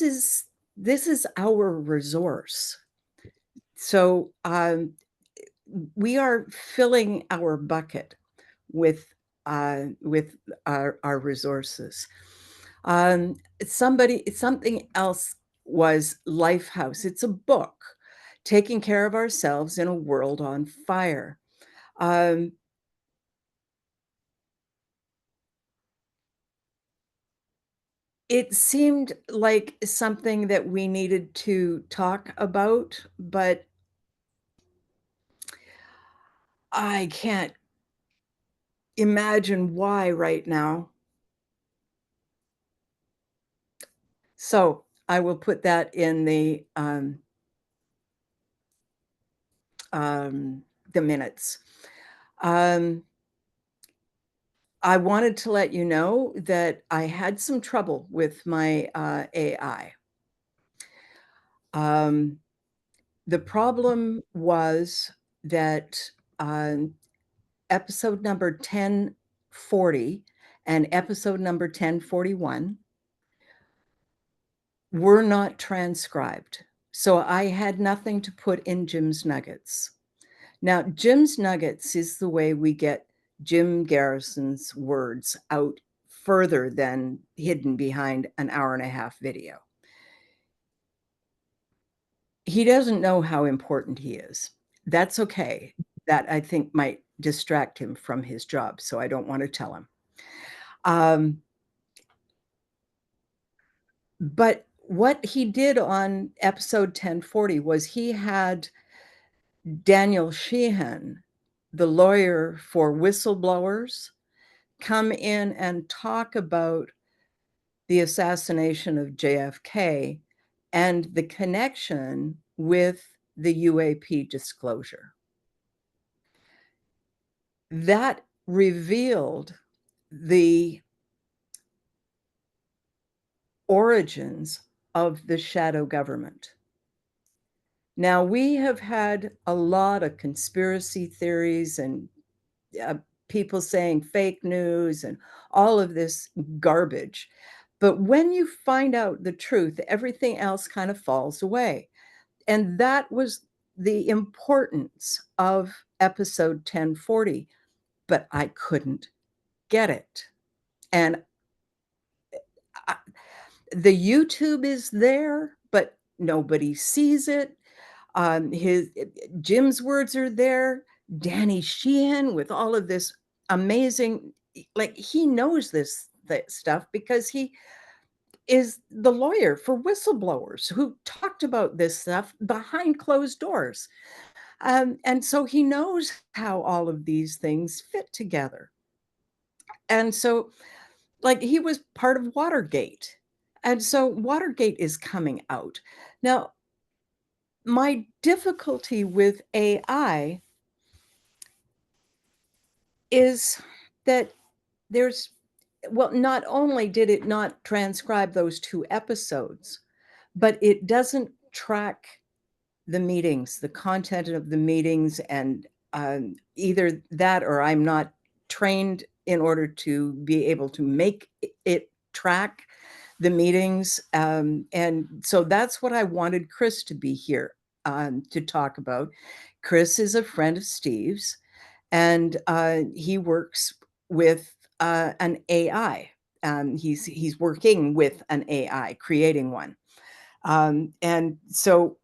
is our resource. So we are filling our bucket with our resources. Something else was Lifehouse. It's a book, Taking Care of Ourselves in a World on Fire. It seemed like something that we needed to talk about, but I can't imagine why right now. So I will put that in the minutes. I wanted to let you know that I had some trouble with my AI. The problem was that episode number 1040 and episode number 1041 were not transcribed. So I had nothing to put in Jim's Nuggets. Now, Jim's Nuggets is the way we get Jim Garrison's words out further than hidden behind an hour-and-a-half video. He doesn't know how important he is. That's okay. That, I think, might distract him from his job, so I don't want to tell him. But what he did on episode 1040 was he had Daniel Sheehan, the lawyer for whistleblowers, come in and talk about the assassination of JFK and the connection with the UAP disclosure. That revealed the origins of the shadow government. Now, we have had a lot of conspiracy theories and people saying fake news and all of this garbage. But when you find out the truth, everything else kind of falls away. And that was the importance of episode 1040, but I couldn't get it. And the YouTube is there, but nobody sees it. Jim's words are there. Danny Sheehan with all of this amazing, like, he knows this stuff because he is the lawyer for whistleblowers who talked about this stuff behind closed doors. And so he knows how all of these things fit together. And so, like, he was part of Watergate. And so Watergate is coming out. Now, my difficulty with AI is that there's, well, not only did it not transcribe those 2 episodes, but it doesn't track the meetings, the content of the meetings, and either that or I'm not trained in order to be able to make it track the meetings. And so that's what I wanted Chris to be here to talk about. Chris is a friend of Steve's, and he works with an AI. He's working with an AI, creating one. And so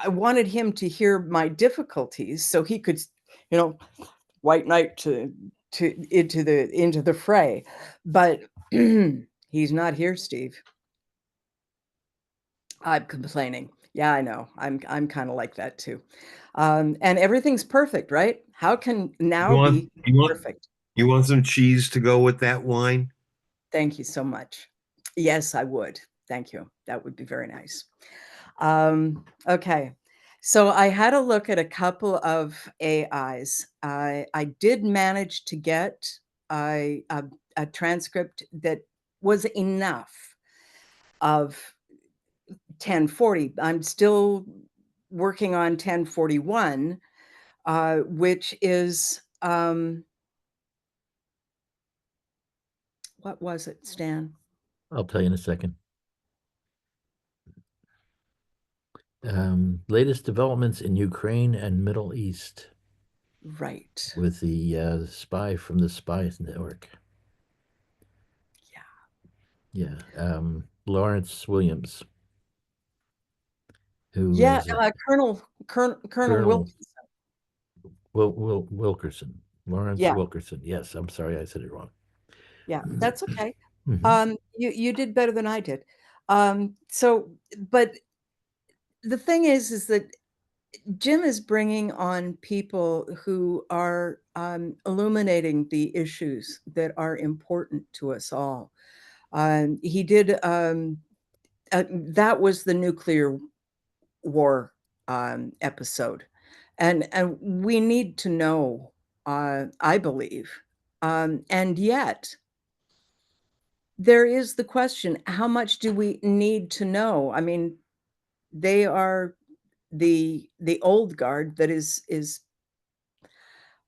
I wanted him to hear my difficulties so he could, white knight to into the fray. But he's not here, Steve. I'm complaining. Yeah, I know. I'm kind of like that too. And everything's perfect, right? How can now be perfect? You want some cheese to go with that wine? Thank you so much. Yes, I would. Thank you. That would be very nice. Okay. So I had a look at a couple of AIs. I did manage to get a transcript that was enough of 1040. I'm still working on 1041, which is, what was it, Stan? I'll tell you in a second. Latest developments in Ukraine and Middle East. Right. With the spy from the Spy Network. Yeah. Yeah. Lawrence Williams. Who Yeah, is Colonel Wilkinson. Wilkerson. Lawrence Yeah. Wilkerson. Yes, I'm sorry I said it wrong. Yeah, that's okay. Mhm. You did better than I did. So, but the thing is that Jim is bringing on people who are illuminating the issues that are important to us all. He did, that was the nuclear war episode. And we need to know, I believe. And yet, there is the question, how much do we need to know? I mean, they are the old guard that is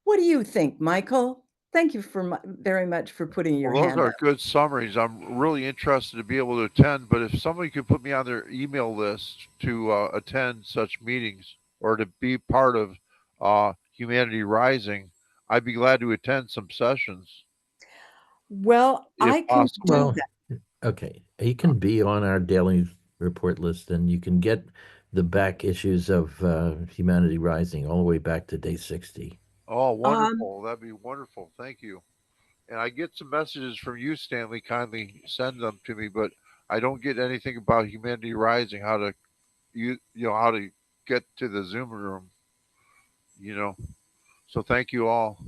what do you think, Michael? Thank you very much for putting your Well, those hand are up. good summaries. I'm really interested to be able to attend, but if somebody could put me on their email list to attend such meetings or to be part of Humanity Rising, I'd be glad to attend some sessions. Well, if I can possible. do Well, that. okay. He can be on our daily report list, and you can get the back issues of Humanity Rising all the way back to day 60. Oh, wonderful. That'd be wonderful. Thank you. And I get some messages from you, Stanley. Kindly send them to me, but I don't get anything about Humanity Rising, how to how to get to the Zoom room, you know. So thank you all.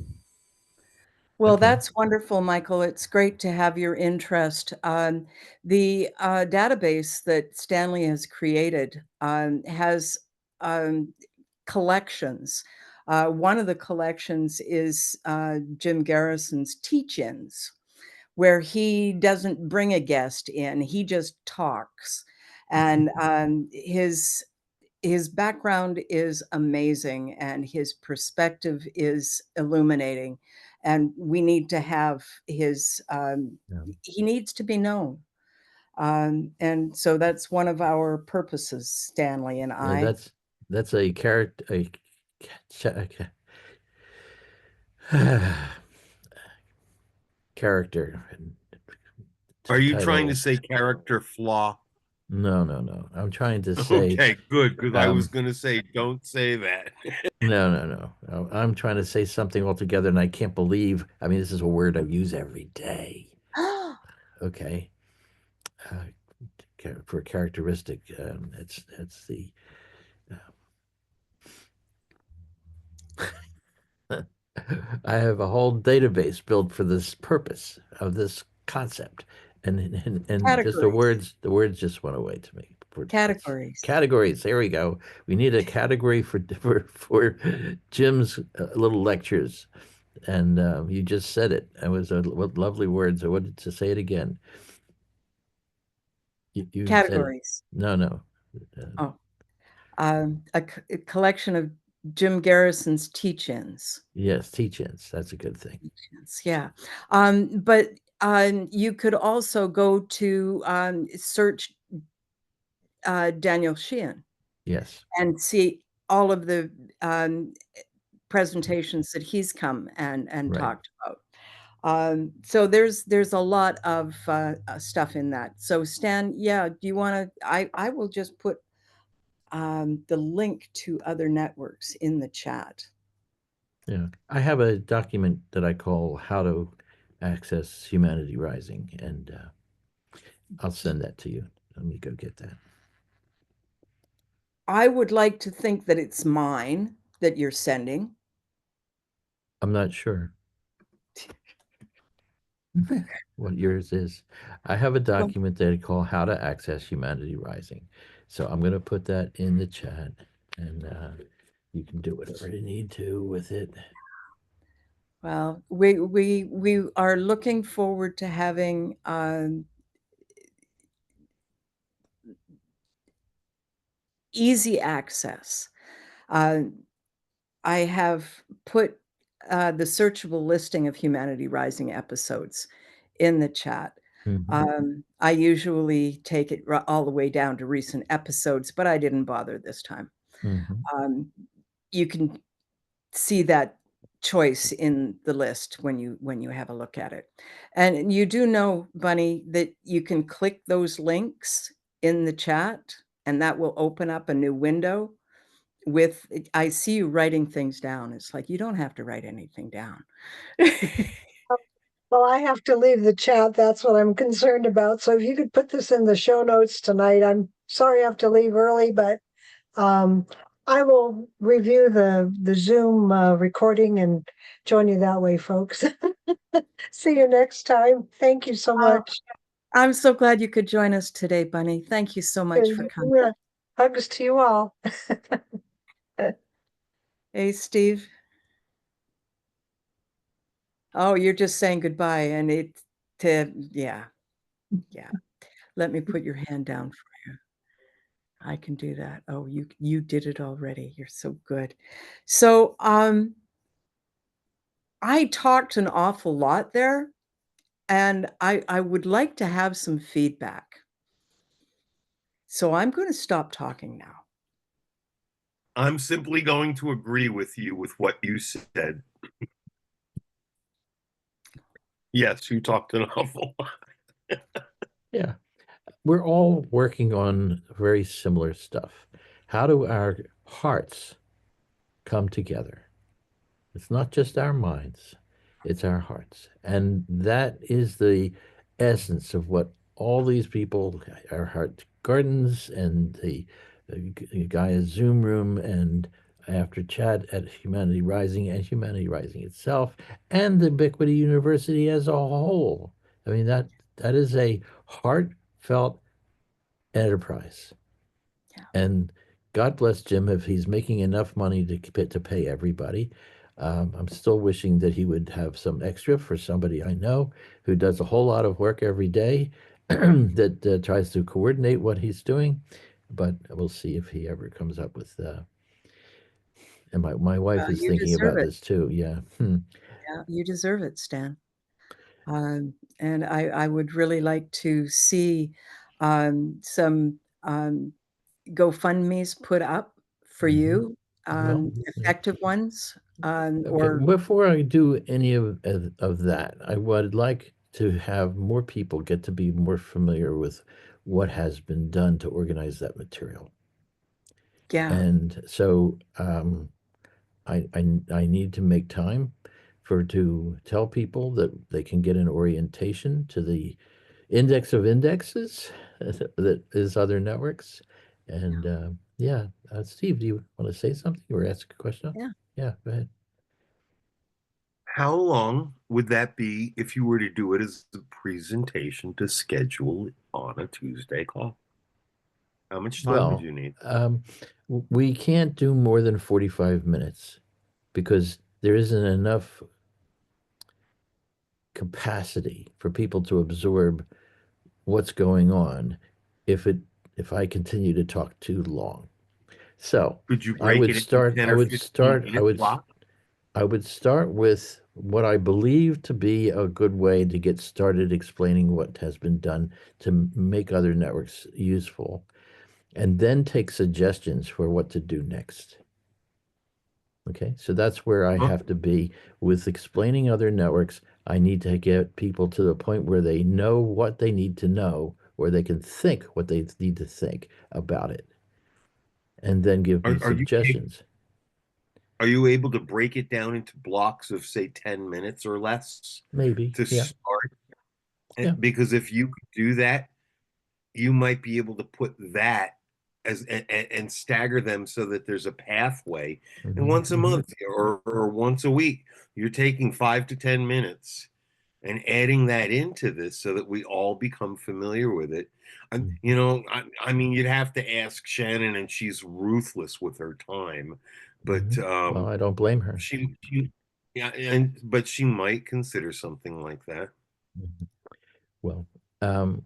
Well, Okay. that's wonderful, Michael. It's great to have your interest. The database that Stanley has created has collections. One of the collections is Jim Garrison's teach-ins, where he doesn't bring a guest in, he just talks. And his background is amazing and his perspective is illuminating, and we need to have his he needs to be known. And so that's one of our purposes, Stanley and Yeah, I. that's a character character. Are you trying to title. say character flaw? No, no, no. I'm trying to say Okay, good, because I was going to say, don't say that. no, no, no. I'm trying to say something altogether, and I can't believe. I mean, this is a word I use every day. Okay, for a characteristic, it's the. I have a whole database built for this purpose of this concept, and just the words just went away to me. Categories. Categories. There we go. We need a category for Jim's little lectures. And you just said it. It was what lovely words. I wanted to say it again. You said it. Categories. No, no. Oh, a collection of Jim Garrison's teach-ins. Yes, teach-ins. That's a good thing. Yeah. But you could also go to search Daniel Sheehan Yes. and see all of the presentations that he's come and Right. talked about. So there's a lot of stuff in that. So Stan, yeah, do you want to? I will just put the link to other networks in the chat. Yeah. I have a document that I call How to Access Humanity Rising, and I'll send that to you. Let me go get that. I would like to think that it's mine that you're sending. I'm not sure what yours is. I have a document that I call How to Access Humanity Rising. So I'm going to put that in the chat, and you can do whatever you need to with it. Well, we are looking forward to having easy access. I have put the searchable listing of Humanity Rising episodes in the chat. I usually take it all the way down to recent episodes, but I didn't bother this time. You can see that choice in the list when you have a look at it. And you do know, Bunny, that you can click those links in the chat and that will open up a new window with, I see you writing things down. It's like, you don't have to write anything down. Well, I have to leave the chat. That's what I'm concerned about. So if you could put this in the show notes tonight, I'm sorry I have to leave early, but I will review the Zoom recording and join you that way, folks. See you next time. Thank you so much. I'm so glad you could join us today, Bunny. Thank you so much for coming. Yeah. Hugs to you all. Hey, Steve. Oh, you're just saying goodbye, and yeah. Let me put your hand down for you. I can do that. Oh, you did it already. You're so good. So, I talked an awful lot there, and I would like to have some feedback. So I'm going to stop talking now. I'm simply going to agree with you with what you said. Yes, you talked an awful lot. Yeah. We're all working on very similar stuff. How do our hearts come together? It's not just our minds, it's our hearts. And that is the essence of what all these people, our heart gardens and the Gaia Zoom room and after chat at Humanity Rising and Humanity Rising itself and the Ubiquity University as a whole. I mean, that is a heartfelt enterprise. And God bless Jim if he's making enough money to pay everybody. I'm still wishing that he would have some extra for somebody I know who does a whole lot of work every day that tries to coordinate what he's doing. But we'll see if he ever comes up with. And my wife is thinking about this too. Yeah. Yeah, you deserve it, Stan. And I would really like to see some GoFundMe's put up for you, effective ones. Or before I do any of that, I would like to have more people get to be more familiar with what has been done to organize that material. Yeah. And so I need to make time to tell people that they can get an orientation to the index of indexes that is other networks. And Steve, do you want to say something or ask a question? Yeah, go ahead. How long would that be if you were to do it as a presentation to schedule on a Tuesday call? How much time would you need? We can't do more than 45 minutes because there isn't enough capacity for people to absorb what's going on if I continue to talk too long. So Could you I break would it into start 10 I or would 15 start I minute would blocks? I would start with what I believe to be a good way to get started explaining what has been done to make other networks useful, and then take suggestions for what to do next. Okay, so that's where I have to be with explaining other networks. I need to get people to the point where they know what they need to know, or they can think what they need to think about it, and then give me Are you suggestions. are you able to break it down into blocks of say 10 minutes or less Maybe, to yeah, start? yeah. Because if you could do that, you might be able to put that as and stagger them so that there's a pathway. And once a month or once a week, you're taking 5 to 10 minutes and adding that into this so that we all become familiar with it. And I mean, you'd have to ask Shannon, and she's ruthless with her time, but Well, I don't blame her. yeah, but she might consider something like that. Well,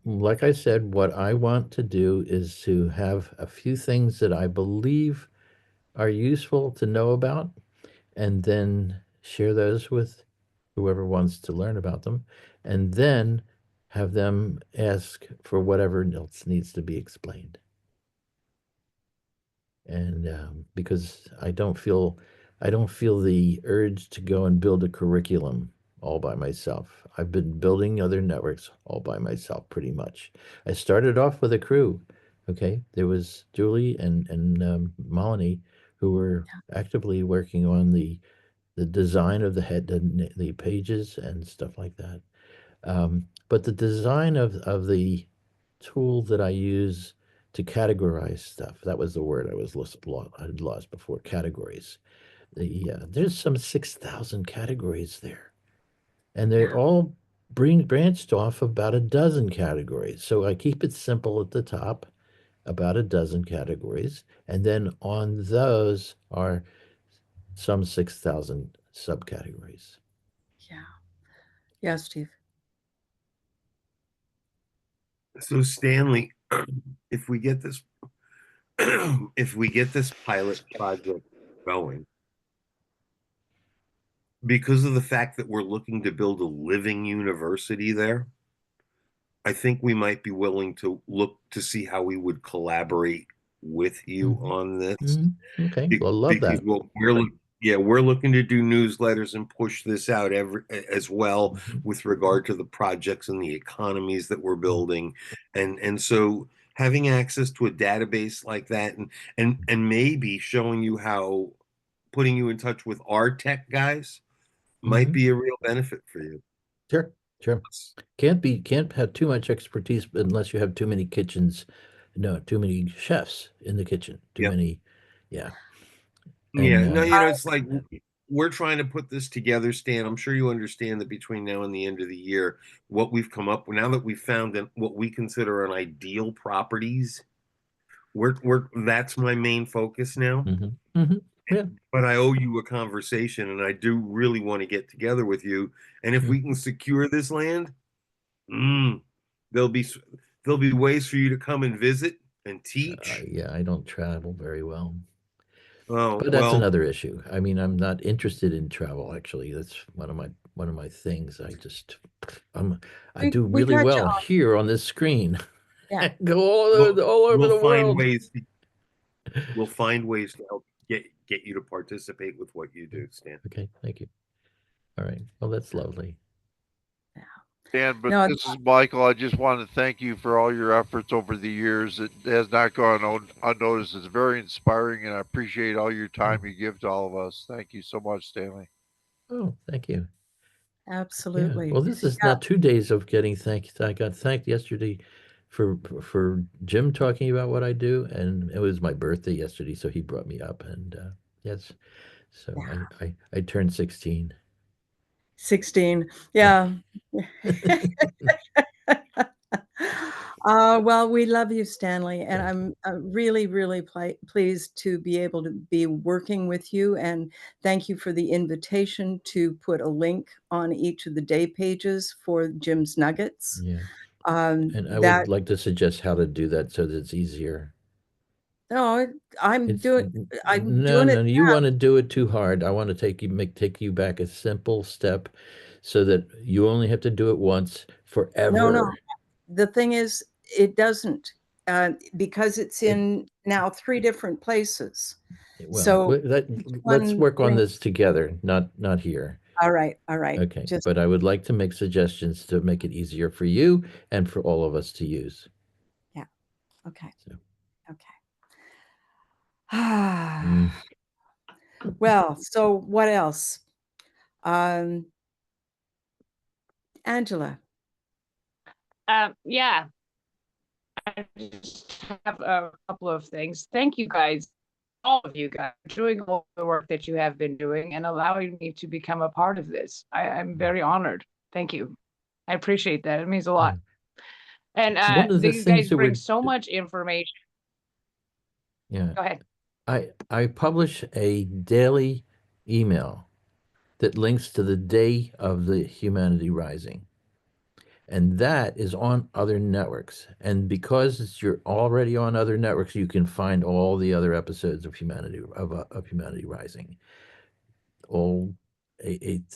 like I said, what I want to do is to have a few things that I believe are useful to know about, and then share those with whoever wants to learn about them, and then have them ask for whatever else needs to be explained. And because I don't feel the urge to go and build a curriculum all by myself. I've been building other networks all by myself pretty much. I started off with a crew. Okay, there was Julie and Melanie, who were actively working on the design of the pages and stuff like that. But the design of the tool that I use to categorize stuff, that was the word I'd lost before, categories. There's some 6,000 categories there, and they all branched off about a dozen categories. So I keep it simple at the top, about a dozen categories, and then on those are some 6,000 subcategories. Yeah. Yeah, Steve. So Stanley, if we get this if we get this pilot project going, because of the fact that we're looking to build a living university there, I think we might be willing to look to see how we would collaborate with you on this. Okay, well, love Because that. we're looking to do newsletters and push this out as well with regard to the projects and the economies that we're building, and so having access to a database like that, and maybe showing you how, putting you in touch with our tech guys might be a real benefit for you. Sure, sure. Can't have too much expertise unless you have too many kitchens. No, too many chefs in the kitchen. Too Yep. many, yeah. Yeah, And no, it's like we're trying to put this together, Stan. I'm sure you understand that between now and the end of the year, what we've come up with, now that we've found what we consider an ideal properties, we're that's my main focus now. Yeah. But I owe you a conversation, and I do really want to get together with you. And if we can secure this land, there'll be ways for you to come and visit and teach. Yeah, I don't travel very well. Oh, But that's well, another issue. I mean, I'm not interested in travel, actually. That's one of my things. I do We really got you well on. here on this screen. Yeah. Go all over the world. We'll find ways to help get you to participate with what you do, Stan. Okay, thank you. All right. Well, that's lovely. Dan, but this is Michael. I just want to thank you for all your efforts over the years. It has not gone unnoticed. It's very inspiring, and I appreciate all your time you give to all of us. Thank you so much, Stanley. Oh, thank you. Yeah. Absolutely. Well, this is not 2 days of getting thanked. I got thanked yesterday for Jim talking about what I do, and it was my birthday yesterday, so he brought me up, and yes, so I turned 16. 16. Yeah. Well, we love you, Stanley, and Thank I'm really, really pleased to be able to be working with you. And thank you for the invitation to put a link on each of the day pages for Jim's Nuggets. Yeah. Um, And I that would like to suggest how to do that so that it's easier. no, I'm It's doing no, it. you want to do it too hard. I want to take you back a simple step so that you only have to do it once No, forever. the thing is, it doesn't, because it's in now 3 different places. Well, So let's one work on link. this together, not here. All right, all right. Okay, Just but I would like to make suggestions to make it easier for you and for all of us to use. yeah. Okay. So. Okay. Mm. Well, so what else? Angela. Yeah, I just have a couple of things. Thank you guys, all of you guys, for doing all the work that you have been doing and allowing me to become a part of this. I'm very honored. Thank you. I appreciate that. It means a lot. And One of the you things guys that bring we're so much information. yeah. Go ahead. I publish a daily email that links to the day of the Humanity Rising. And that is on other networks. And because you're already on other networks, you can find all the other episodes of Humanity Rising. All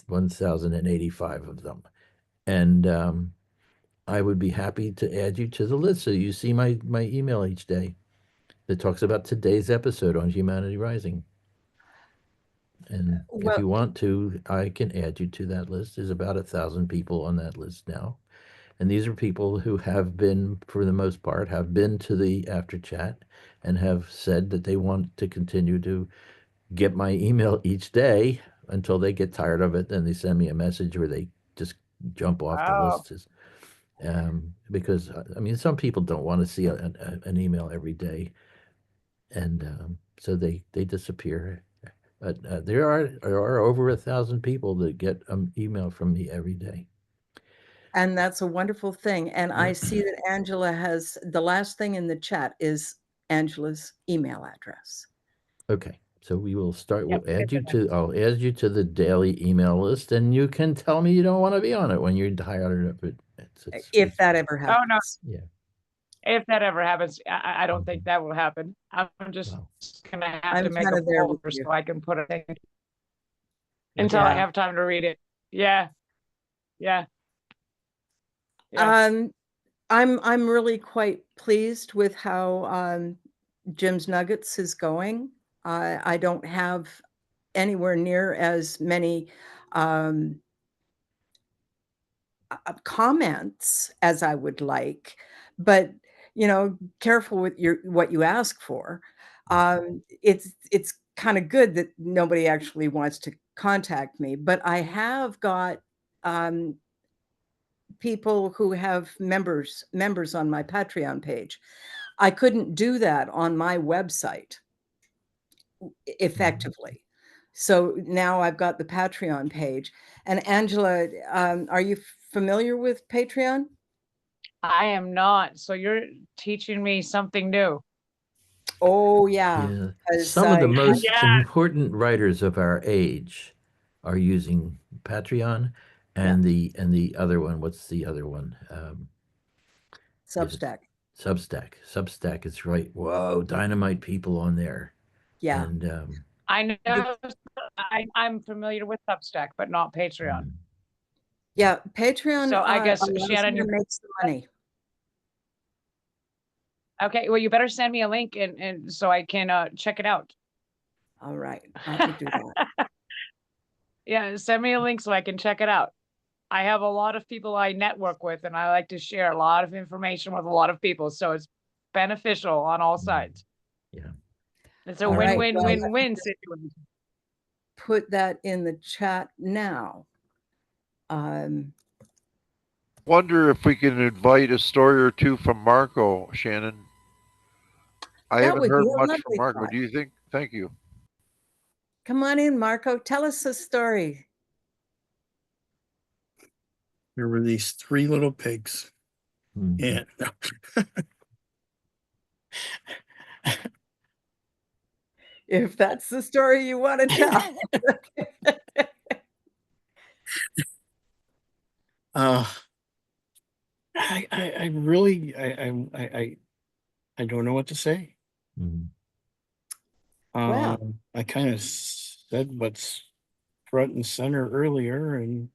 1,085 of them. And I would be happy to add you to the list so you see my email each day that talks about today's episode on Humanity Rising. And if you want to, I can add you to that list. There's about 1,000 people on that list now. And these are people who have been, for the most part, have been to the after chat and have said that they want to continue to get my email each day until they get tired of it. Then they send me a message or they just jump off the list. Because, I mean, some people don't want to see an email every day. And so they disappear. But there are over 1,000 people that get an email from me every day. And that's a wonderful thing. And I see that Angela has the last thing in the chat is Angela's email address. Okay, so we will start. We'll add you to. I'll add you to the daily email list, and you can tell me you don't want to be on it when you're tired of it. If that ever happens. Oh no. Yeah. If that ever happens, I don't think that will happen. I'm just gonna have to make a folder so I can put it in until I have time to read it. Yeah. Yeah. I'm really quite pleased with how Jim's Nuggets is going. I don't have anywhere near as many comments as I would like, but careful with what you ask for. It's kind of good that nobody actually wants to contact me, but I have got people who have members on my Patreon page. I couldn't do that on my website effectively. So now I've got the Patreon page. And Angela, are you familiar with Patreon? I am not. So you're teaching me something new. Oh yeah. Some of the most important writers of our age are using Patreon and the other one. What's the other one? Substack. Substack is right. Whoa, dynamite people on there. Yeah. And I know I'm familiar with Substack, but not Patreon. Yeah, Patreon. So I guess Shannon, you makes the money. Okay, well, you better send me a link and so I can check it out. All right, I will do that. Yeah, send me a link so I can check it out. I have a lot of people I network with, and I like to share a lot of information with a lot of people, so it's beneficial on all sides. Yeah, it's a win-win-win-win situation. Put that in the chat now. Wonder if we can invite a story or two from Marco, Shannon. I haven't heard much from Marco. Do you think? Thank you. Come on in, Marco. Tell us a story. There were these 3 little pigs, And If that's the story you want to tell. I really I don't know what to say. Well. I kind of said what's front and center earlier, and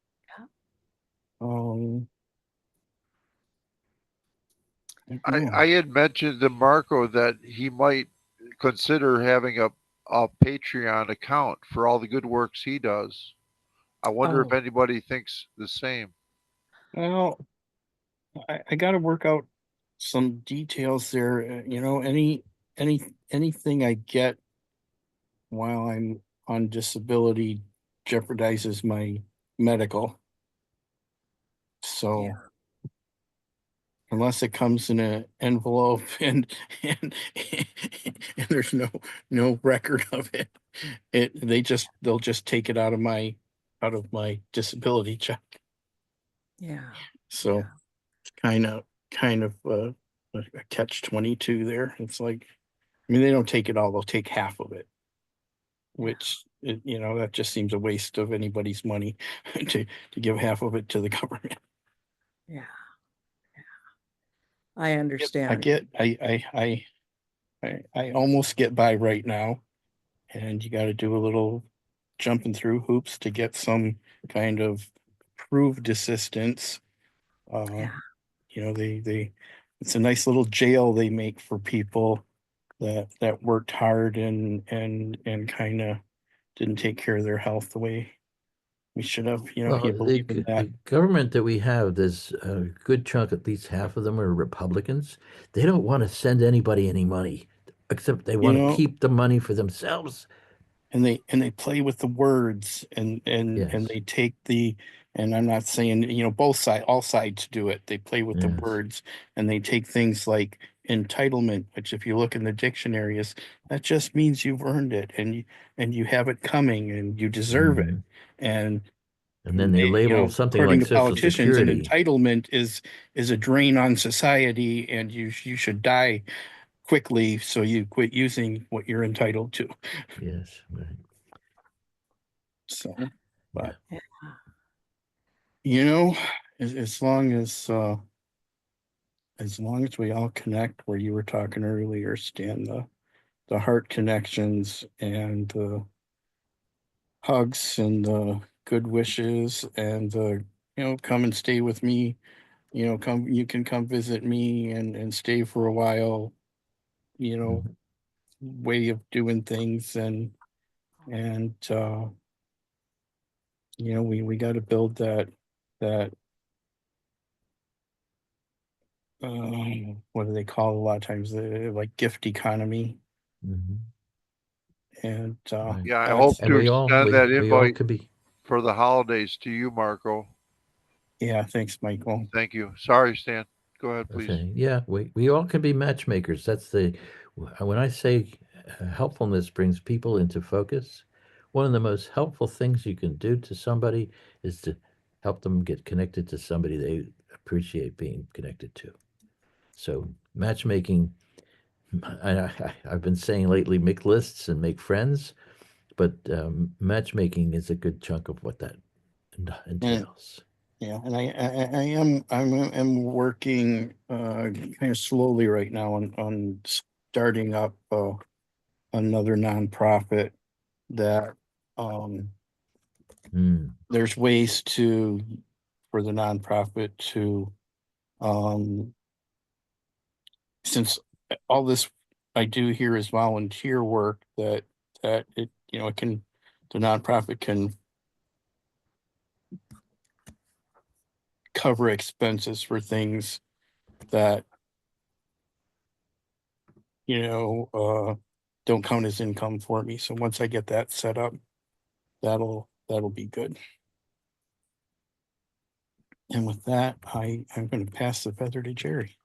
I had mentioned to Marco that he might consider having a Patreon account for all the good works he does. I wonder if anybody thinks the same. Well, I got to work out some details there. You know, anything I get while I'm on disability jeopardizes my medical. So unless it comes in an envelope and and there's no record of it, they'll just take it out of my disability check. Yeah. So it's kind of a catch-22 there. It's like, I mean, they don't take it all, they'll take half of it, which you know, that just seems a waste of anybody's money to give half of it to the government. Yeah. I understand. I almost get by right now, and you got to do a little jumping through hoops to get some kind of approved assistance. You know, it's a nice little jail they make for people that worked hard and kind of didn't take care of their health the way we should have. You know, Well, you believe in that. the government that we have, there's a good chunk, at least half of them are Republicans. They don't want to send anybody any money, except they want to keep the money for themselves. And they play with the words and they take and I'm not saying, you know, all sides do it. They play with the words, and they take things like entitlement, which if you look in the dictionary that just means you've earned it and you have it coming and you deserve it. And then they label something according like to Social politicians, an Security. entitlement is a drain on society, and you should die quickly so you quit using what you're entitled to. Yes, right. So, but you know, as long as we all connect, where you were talking earlier, Stan, the heart connections and the hugs and the good wishes and the, you know, come and stay with me, you know, you can come visit me and stay for a while, you know, way of doing things. And you know, we got to build that what do they call it a lot of times, like gift economy. And yeah, I hope to extend that invite could be for the holidays to you, Marco. Yeah, thanks, Michael. Thank you. Sorry, Stan. Go ahead, please. Okay. Yeah, we all can be matchmakers. That's when I say helpfulness brings people into focus, one of the most helpful things you can do to somebody is to help them get connected to somebody they appreciate being connected to. So matchmaking, I've been saying lately, make lists and make friends, but matchmaking is a good chunk of what that entails. Yeah, and I'm working kind of slowly right now on starting up another nonprofit that there's ways for the nonprofit to since all this I do here is volunteer work, that it, you know, the nonprofit can cover expenses for things that, you know, don't count as income for me. So once I get that set up, that'll be good. And with that, I'm going to pass the feather to Jerry.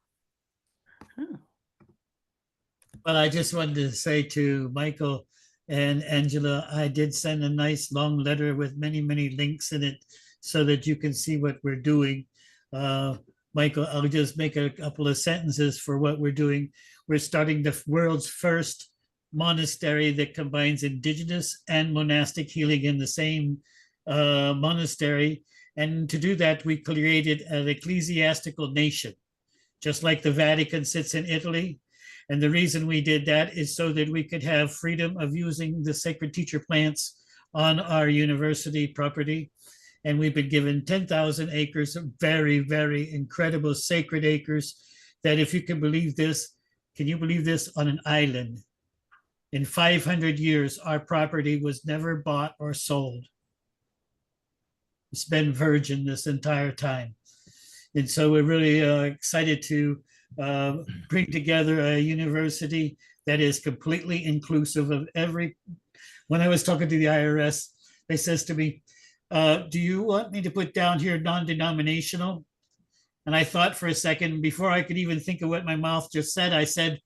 Well, I just wanted to say to Michael and Angela, I did send a nice long letter with many, many links in it so that you can see what we're doing. Michael, I'll just make a couple of sentences for what we're doing. We're starting the world's first monastery that combines indigenous and monastic healing in the same monastery. And to do that, we created an ecclesiastical nation, just like the Vatican sits in Italy. And the reason we did that is so that we could have freedom of using the sacred teacher plants on our university property. And we've been given 10,000 acres of very, very incredible sacred acres that, if you can believe this, can you believe this, on an island? In 500 years, our property was never bought or sold. It's been virgin this entire time. And so we're really excited to bring together a university that is completely inclusive of every. When I was talking to the IRS, they says to me, do you want me to put down here non-denominational? And I thought for a second, before I could even think of what my mouth just said, I said,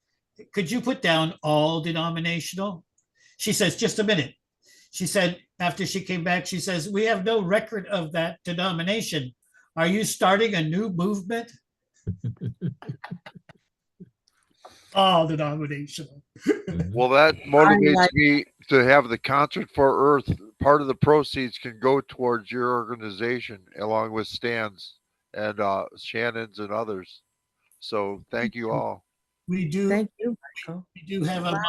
could you put down all denominational? She says, just a minute. She said, after she came back, she says, we have no record of that denomination. Are you starting a new movement? All denominational. Well, that motivates me to have the Concert for Earth. Part of the proceeds can go towards your organization, along with Stan's and Shannon's and others. So thank you all. We do. Thank you, Michael. We do have a monk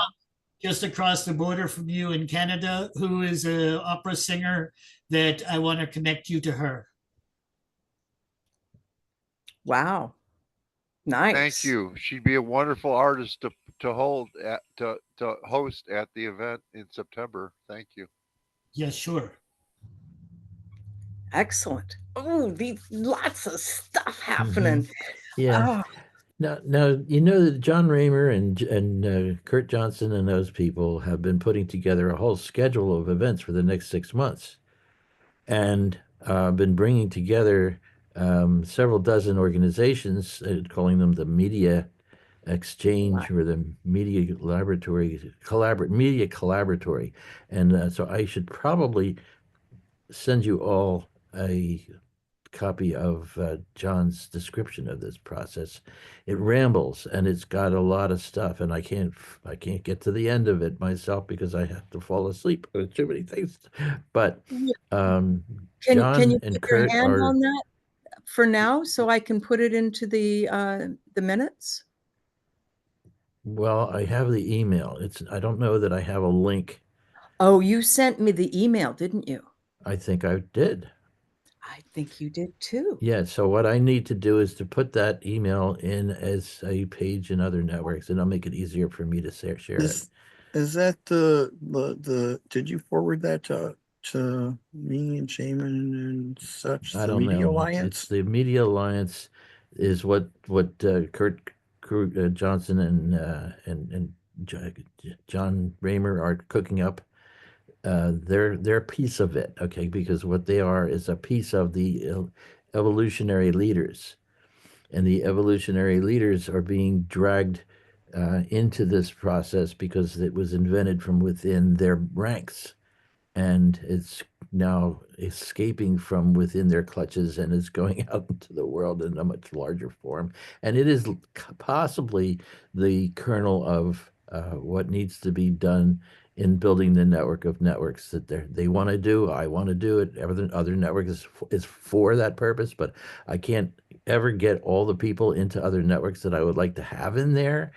just across the border from you in Canada who is an opera singer that I want to connect you to her. Wow. Nice. Thank you. She'd be a wonderful artist to host at the event in September. Thank you. Yes, sure. Excellent. Oh, these lots of stuff happening. Yeah. Oh, Now you know that John Raymer and Kurt Johnson and those people have been putting together a whole schedule of events for the next 6 months, and been bringing together several dozen organizations, calling them the Media Exchange or the Media Laboratory, Media Collaboratory, and so I should probably send you all a copy of John's description of this process. It rambles and it's got a lot of stuff, and I can't get to the end of it myself because I have to fall asleep with too many things. But can John you and put your Kurt hand are. on that for now so I can put it into the minutes? Well, I have the email. I don't know that I have a link. Oh, you sent me the email, didn't you? I think I did. I think you did too. Yeah, so what I need to do is to put that email in as a page in other networks, and I'll make it easier for me to share it. Is that the did you forward that to me and Shaman and such? I The don't Media know. Alliance? It's the Media Alliance is what Kurt Johnson and John Raymer are cooking up. They're a piece of it, okay? Because what they are is a piece of the evolutionary leaders, and the evolutionary leaders are being dragged into this process because it was invented from within their ranks, and it's now escaping from within their clutches and is going out into the world in a much larger form. And it is possibly the kernel of what needs to be done in building the network of networks that they want to do. I want to do it. Other networks is for that purpose, but I can't ever get all the people into other networks that I would like to have in there.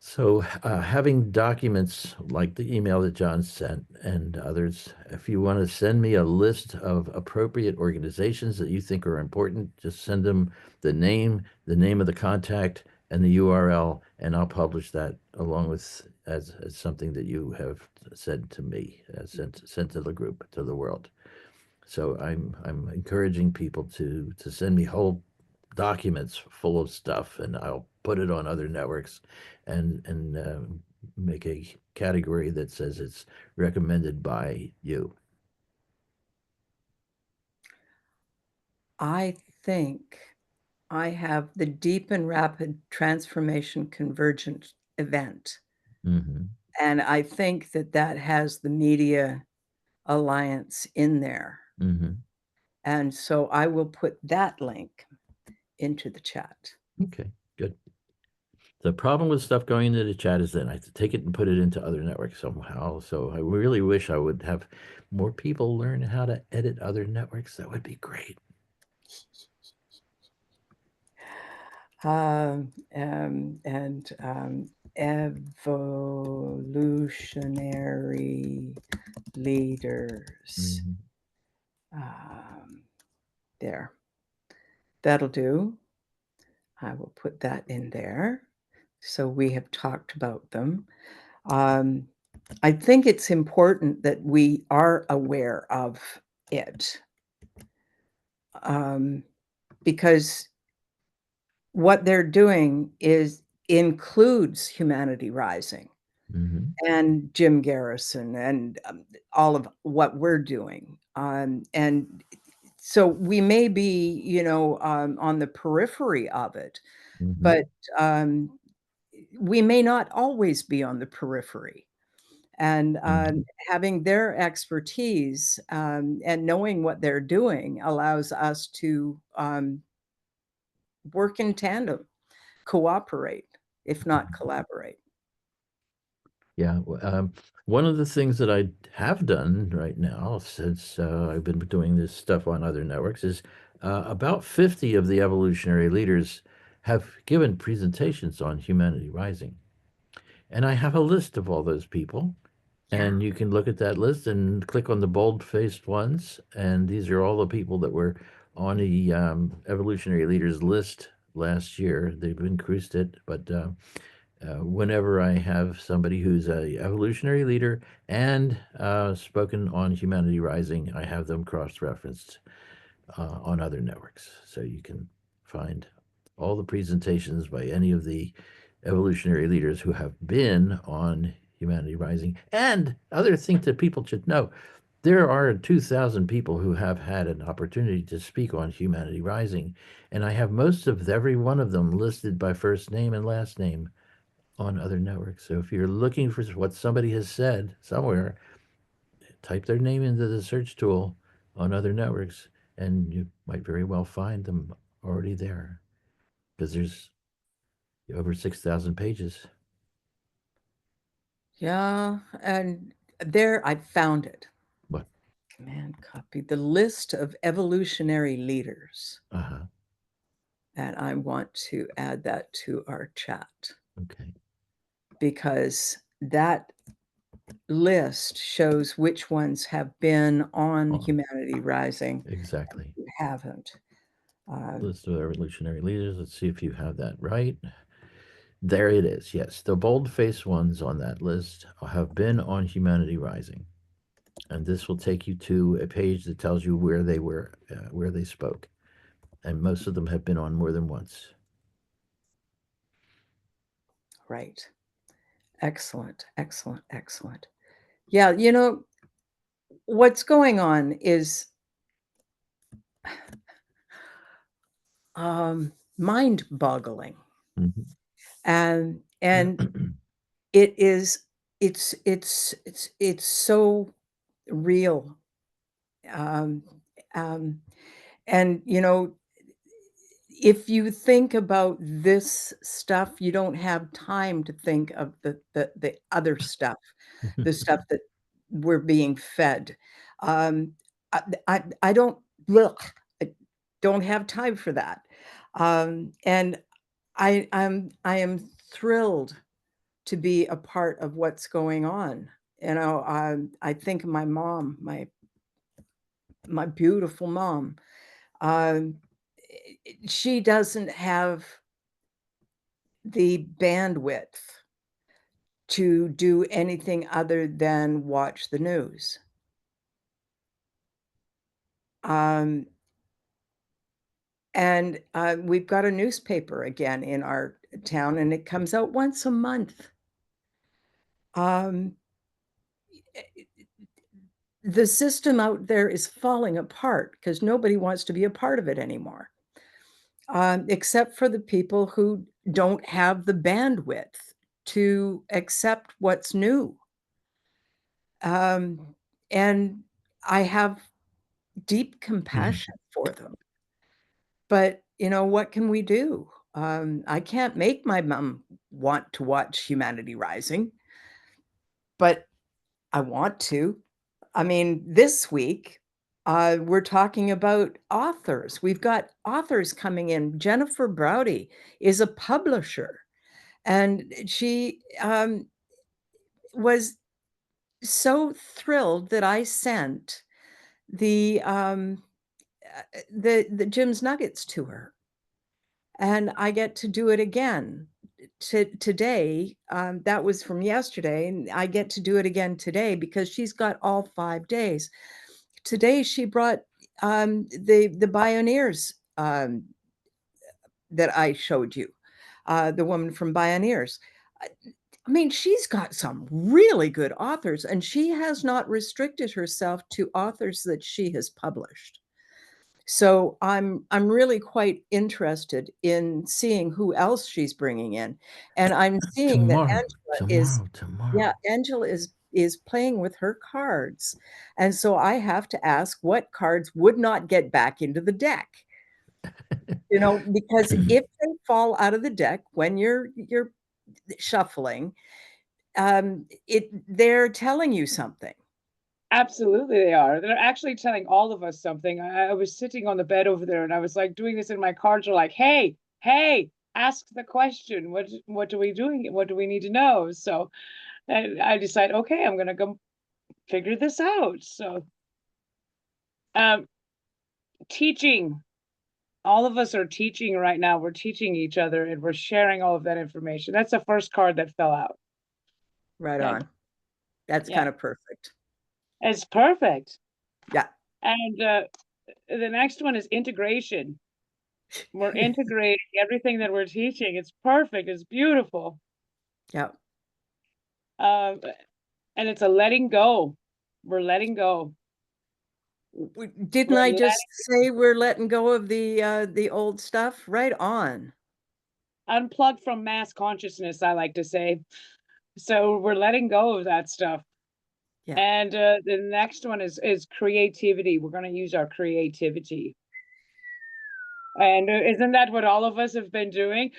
So having documents like the email that John sent and others, if you want to send me a list of appropriate organizations that you think are important, just send them the name of the contact, and the URL, and I'll publish that along with as something that you have said to me, sent to the group, to the world. So I'm encouraging people to send me whole documents full of stuff, and I'll put it on other networks and make a category that says it's recommended by you. I think I have the Deep and Rapid Transformation Convergent event. Mm-hmm. And I think that has the Media Alliance in there. Mm-hmm. And so I will put that link. into the chat. Okay, good. The problem with stuff going into the chat is then I have to take it and put it into other networks somehow. So I really wish I would have more people learn how to edit other networks. That would be great. Evolutionary leaders. There. That'll do. I will put that in there. So we have talked about them. I think it's important that we are aware of it, because what they're doing includes Humanity Rising and Jim Garrison and all of what we're doing. And so we may be, on the periphery of it, but we may not always be on the periphery. And having their expertise and knowing what they're doing allows us to work in tandem, cooperate, if not collaborate. Yeah. One of the things that I have done right now, since I've been doing this stuff on other networks, is about 50 of the evolutionary leaders have given presentations on Humanity Rising. And I have a list of all those people. And you can look at that list and click on the bold-faced ones. And these are all the people that were on the evolutionary leaders list last year. They've increased it, but whenever I have somebody who's a evolutionary leader and spoken on Humanity Rising, I have them cross-referenced on other networks. So you can find all the presentations by any of the evolutionary leaders who have been on Humanity Rising. And other things that people should know, there are 2,000 people who have had an opportunity to speak on Humanity Rising, and I have most of every one of them listed by first name and last name on other networks. So if you're looking for what somebody has said somewhere, type their name into the search tool on other networks, and you might very well find them already there, because there's over 6,000 pages. Yeah, and there I found it. What? Command copy, the list of evolutionary leaders. And I want to add that to our chat. Okay. Because that list shows which ones have been on Humanity Rising. Exactly. Who haven't. List of evolutionary leaders. Let's see if you have that right. There it is. Yes, the bold-faced ones on that list have been on Humanity Rising. And this will take you to a page that tells you where they were, where they spoke. And most of them have been on more than once. Right. Excellent, excellent, excellent. Yeah, what's going on is mind-boggling. And it's so real. And if you think about this stuff, you don't have time to think of the other stuff, the stuff that we're being fed. I don't look. I don't have time for that. And I am thrilled to be a part of what's going on. I think of my mom, my beautiful mom. She doesn't have the bandwidth to do anything other than watch the news. And we've got a newspaper again in our town, and it comes out once a month. The system out there is falling apart because nobody wants to be a part of it anymore, except for the people who don't have the bandwidth to accept what's new. And I have deep compassion for them. But what can we do? I can't make my mom want to watch Humanity Rising, but I want to. I mean, this week, we're talking about authors. We've got authors coming in. Jennifer Browdy is a publisher, and she was so thrilled that I sent the Jim's Nuggets to her, and I get to do it again today. That was from yesterday, and I get to do it again today because she's got all 5 days. Today she brought the Bioneers that I showed you, the woman from Bioneers. I mean, she's got some really good authors, and she has not restricted herself to authors that she has published. So I'm really quite interested in seeing who else she's bringing in, and I'm seeing that Angela is playing with her cards, and so I have to ask what cards would not get back into the deck. Because if they fall out of the deck when you're shuffling, they're telling you something. Absolutely, they are. They're actually telling all of us something. I was sitting on the bed over there, and I was like doing this, and my cards are like, "Hey, hey, ask the question. What are we doing? What do we need to know?" So, I decide, okay, I'm gonna go figure this out. So, teaching. All of us are teaching right now. We're teaching each other, and we're sharing all of that information. That's the first card that fell out. Right on. That's kind of perfect. It's perfect. Yeah. And the next one is integration. We're integrating everything that we're teaching. It's perfect. It's beautiful. Yeah. And it's a letting go. We're letting go. Didn't I just say we're letting go of the old stuff? Right on. Unplugged from mass consciousness, I like to say. So we're letting go of that stuff. Yeah. And the next one is creativity. We're going to use our creativity. And isn't that what all of us have been doing?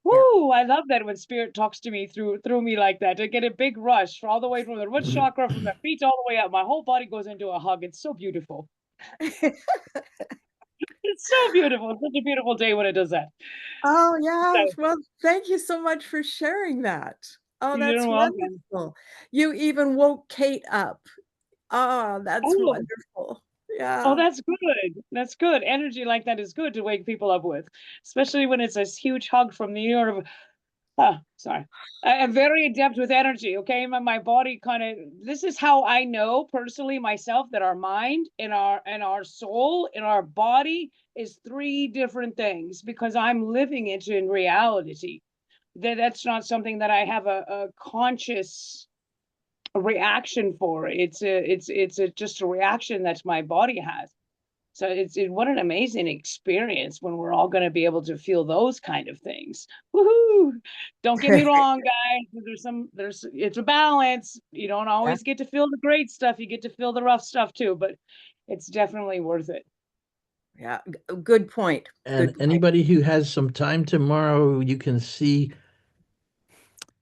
Woo! I love that when spirit talks to me through me like that. I get a big rush all the way from the root chakra, from the feet all the way up. My whole body goes into a hug. It's so beautiful. It's so beautiful. It's such a beautiful day when it does that. Oh yeah. Well, thank you so much for sharing that. Oh, that's wonderful. You even woke Kate up. Oh, that's wonderful. Yeah. Oh, that's good. That's good. Energy like that is good to wake people up with, especially when it's this huge hug from the universe. Sorry. I'm very adept with energy. Okay. My body this is how I know personally myself that our mind and our soul and our body is 3 different things, because I'm living it in reality. That's not something that I have a conscious reaction for. It's just a reaction that my body has. So what an amazing experience when we're all going to be able to feel those kind of things. Woohoo! Don't get me wrong, guys. It's a balance. You don't always get to feel the great stuff. You get to feel the rough stuff too, but it's definitely worth it. Yeah, good point. And anybody who has some time tomorrow, you can see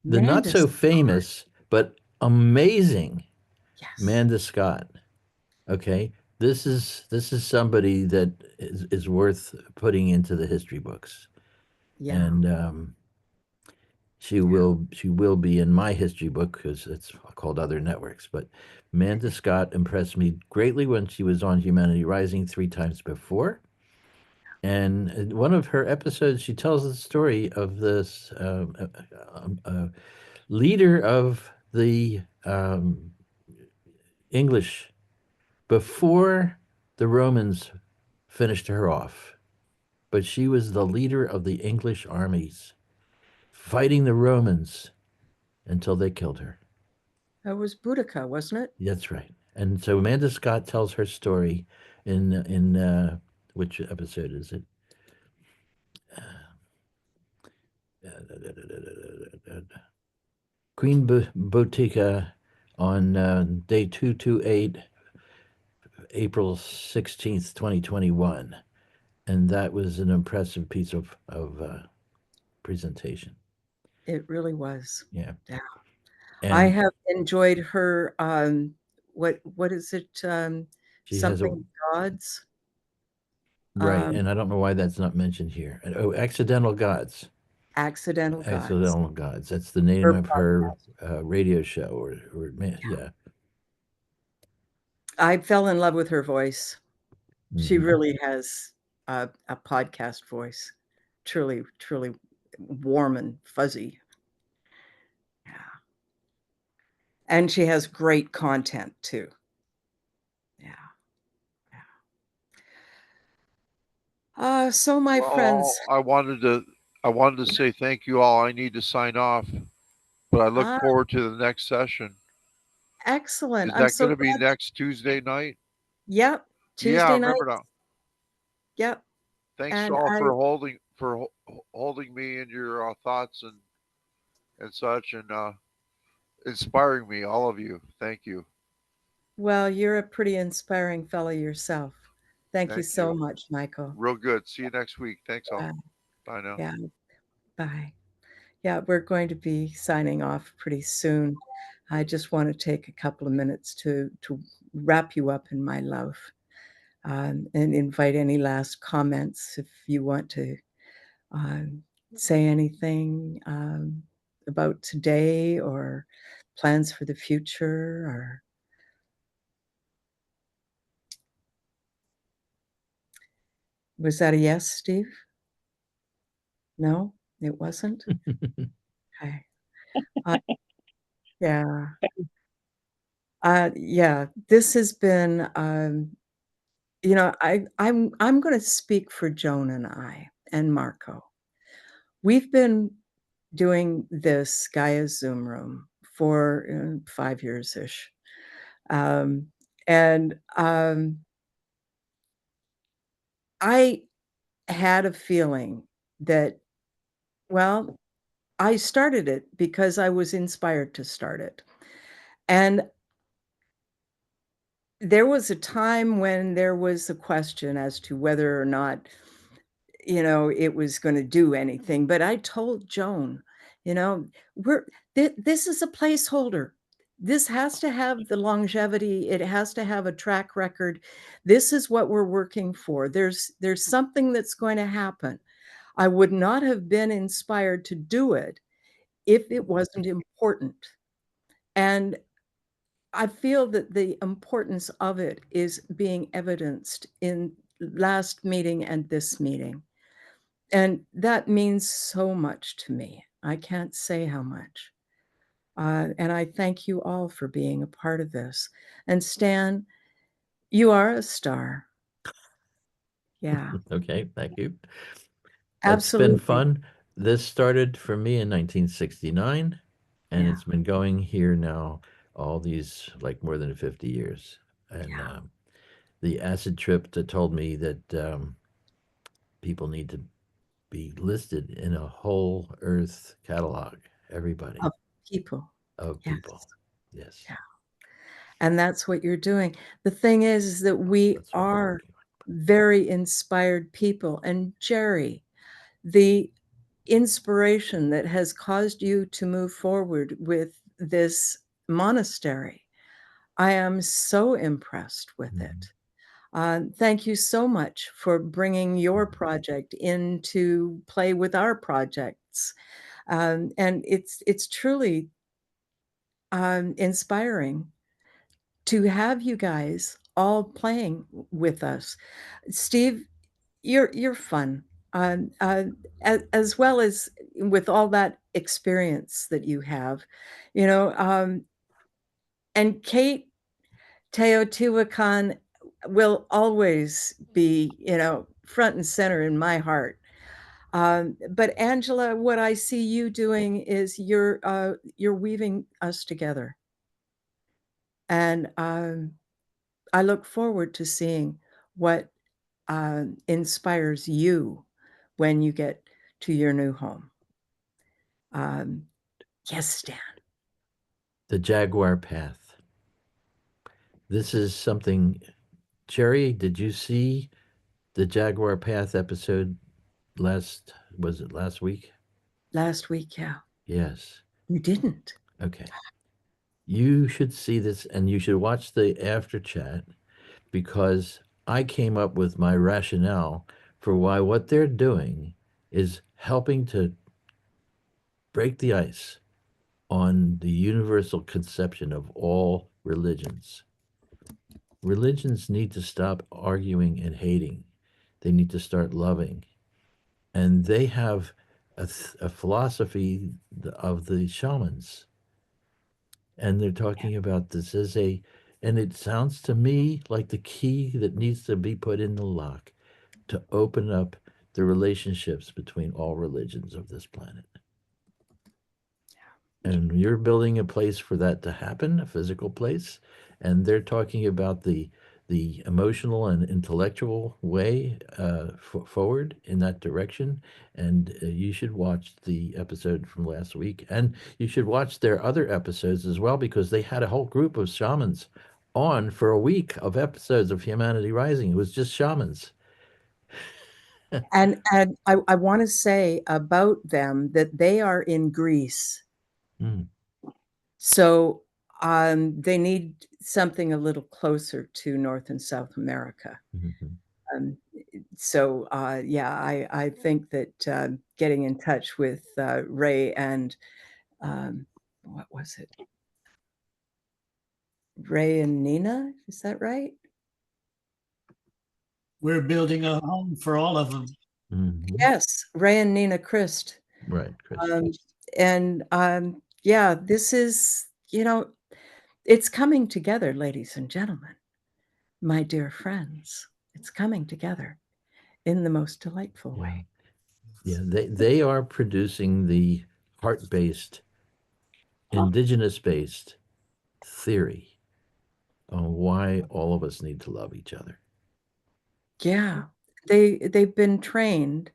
the not so famous but amazing Manda Scott. Okay, this is somebody that is worth putting into the history books. Yeah. And she will be in my history book because it's called Other Networks. But Manda Scott impressed me greatly when she was on Humanity Rising 3 times before. And in one of her episodes, she tells the story of this leader of the English before the Romans finished her off. But she was the leader of the English armies fighting the Romans until they killed her. That was Boudica, wasn't it? That's right. And so Amanda Scott tells her story in which episode is it? Queen Botica on day 228, April 16th, 2021. and that was an impressive piece of presentation. It really was. Yeah. Yeah. And I have enjoyed her, what is it? she has a Something gods? right, and I don't know why that's not mentioned here. Oh, accidental gods. Accidental gods. Accidental gods. That's the name Her of her radio show, or yeah. I fell in love with her voice. She Mhm. really has a podcast voice. Truly, truly warm and fuzzy. Yeah. And she has great content too. Yeah. So my friends, Well, I wanted to say thank you all. I need to sign off, but I look ah, forward to the next session. excellent. Is I'm that so going to be glad. next Tuesday night? Yep. Yeah, I Tuesday night. remember now. Yep. Thanks And all I, for holding me in your thoughts and such, and inspiring me, all of you. Thank you. well, you're a pretty inspiring fellow yourself. Thank you Thank so you. much, Michael. Real good. See you next week. Thanks all. Uh, Bye now. yeah. Bye. Yeah, we're going to be signing off pretty soon. I just want to take a couple of minutes to wrap you up in my love, and invite any last comments if you want to um, say anything about today or plans for the future. Or was that a yes, Steve? No, it wasn't. Okay. Uh, yeah. Yeah. This has been. I'm going to speak for Joan and I and Marco. We've been doing this Gaia Zoom room for 5 years ish. Um, and I had a feeling that, well, I started it because I was inspired to start it. And there was a time when there was a question as to whether or not it was going to do anything. But I told Joan, you know, this is a placeholder. This has to have the longevity. It has to have a track record. This is what we're working for. There's something that's going to happen. I would not have been inspired to do it if it wasn't important. And I feel that the importance of it is being evidenced in last meeting and this meeting. And that means so much to me. I can't say how much. And I thank you all for being a part of this. And Stan, you are a star. Yeah, Okay, thank you. It's been absolutely. fun. This started for me in 1969, and Yeah, it's been going here now all these like more than 50 years. And yeah. the acid trip that told me that people need to be listed in a whole Earth catalog. Everybody Of people. of Yes. people. Yes, Yeah. And that's what you're doing. The thing is that we that's what we're are working on. very inspired people. And Jerry, the inspiration that has caused you to move forward with this monastery, I am so impressed with it. Thank you so much for bringing your project into play with our projects. And it's truly inspiring to have you guys all playing with us. Steve, you're fun, as well as with all that experience that you have, you know. And Kate Teotihuacan will always be, front and center in my heart. But Angela, what I see you doing is you're weaving us together, and I look forward to seeing what inspires you when you get to your new home. Yes, Stan. The Jaguar Path. This is something, Jerry, did you see the Jaguar Path episode was it last week? Last week, yeah. Yes. You didn't. Okay. You should see this and you should watch the after chat because I came up with my rationale for why what they're doing is helping to break the ice on the universal conception of all religions. Religions need to stop arguing and hating. They need to start loving. And they have a philosophy of the shamans. And they're talking about this as and it sounds to me like the key that needs to be put in the lock to open up the relationships between all religions of this planet. And you're building a place for that to happen, a physical place, and they're talking about the emotional and intellectual way forward in that direction. And you should watch the episode from last week, and you should watch their other episodes as well, because they had a whole group of shamans on for a week of episodes of Humanity Rising. It was just shamans. And I want to say about them that they are in Greece. Mm. So they need something a little closer to North and South America. Mm-hmm. So yeah, I think that getting in touch with Ray and what was it? Ray and Nina, is that right? We're building a home for all of them. Mm-hmm. Yes, Ray and Nina Christ. Right, Chris. And yeah, this is, it's coming together, ladies and gentlemen, my dear friends. It's coming together in the most delightful way. Yeah, they are producing the heart-based, indigenous-based theory on why all of us need to love each other. Yeah, they've been trained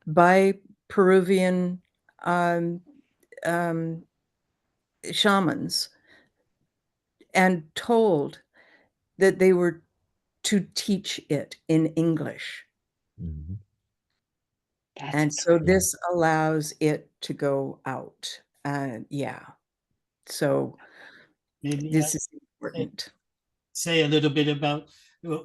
by Peruvian shamans and told that they were to teach it in English. Mm-hmm. And so this allows it to go out. Yeah. So Maybe this is important. Say a little bit about,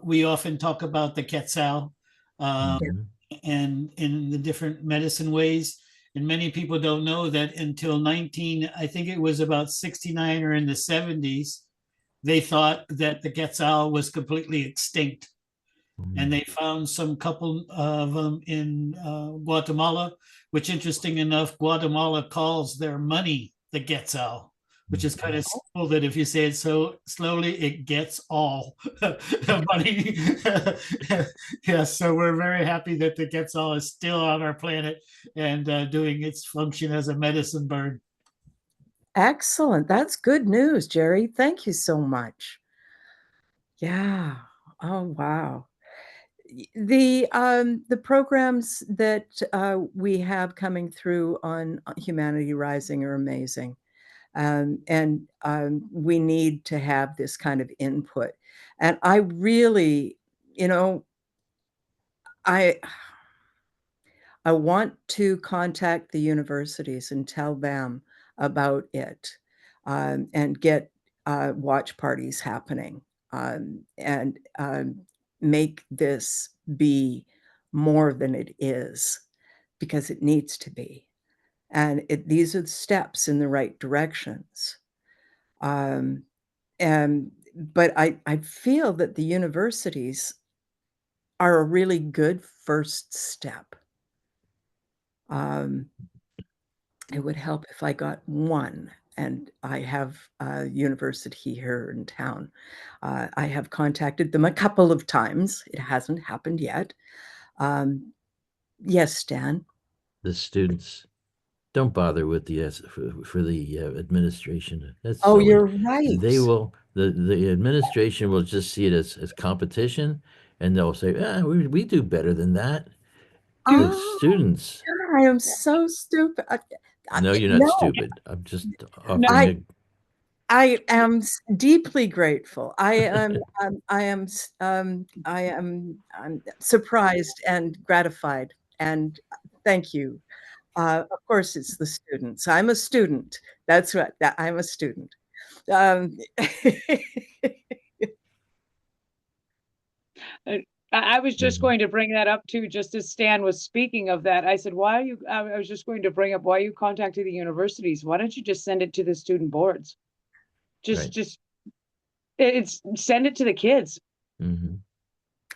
we often talk about the Quetzal and in the different medicine ways. And many people don't know that until I think it was about 69 or in the 70s, they thought that the Quetzal was completely extinct. And they found some couple of them in Guatemala, which, interesting enough, Guatemala calls their money the Quetzal, which is kind of cool that if you say it so slowly, it gets all money. Yeah, so we're very happy that the Quetzal is still on our planet and doing its function as a medicine bird. Excellent. That's good news, Jerry. Thank you so much. Yeah. Oh, wow. The programs that we have coming through on Humanity Rising are amazing. And we need to have this kind of input. And I really, I want to contact the universities and tell them about it and get watch parties happening and make this be more than it is, because it needs to be. And these are the steps in the right directions. But I feel that the universities are a really good first step. It would help if I got one, and I have a university here in town. I have contacted them a couple of times. It hasn't happened yet. Yes, Stan. The students don't bother with the for the administration. That's Oh, silly. you're right. They will the administration will just see it as competition, and they'll say, we do better than that. The students. I am so stupid. No, you're not stupid. I'm just offering I am deeply grateful. I'm surprised and gratified, and thank you. Of course, it's the students. I'm a student. That's what I'm a student. Um, I was just Mhm. going to bring that up too, just as Stan was speaking of that. I said, why are you, I was just going to bring up, why are you contacting the universities? Why don't you just send it to the student boards? Right. It's send it to the kids. Mhm.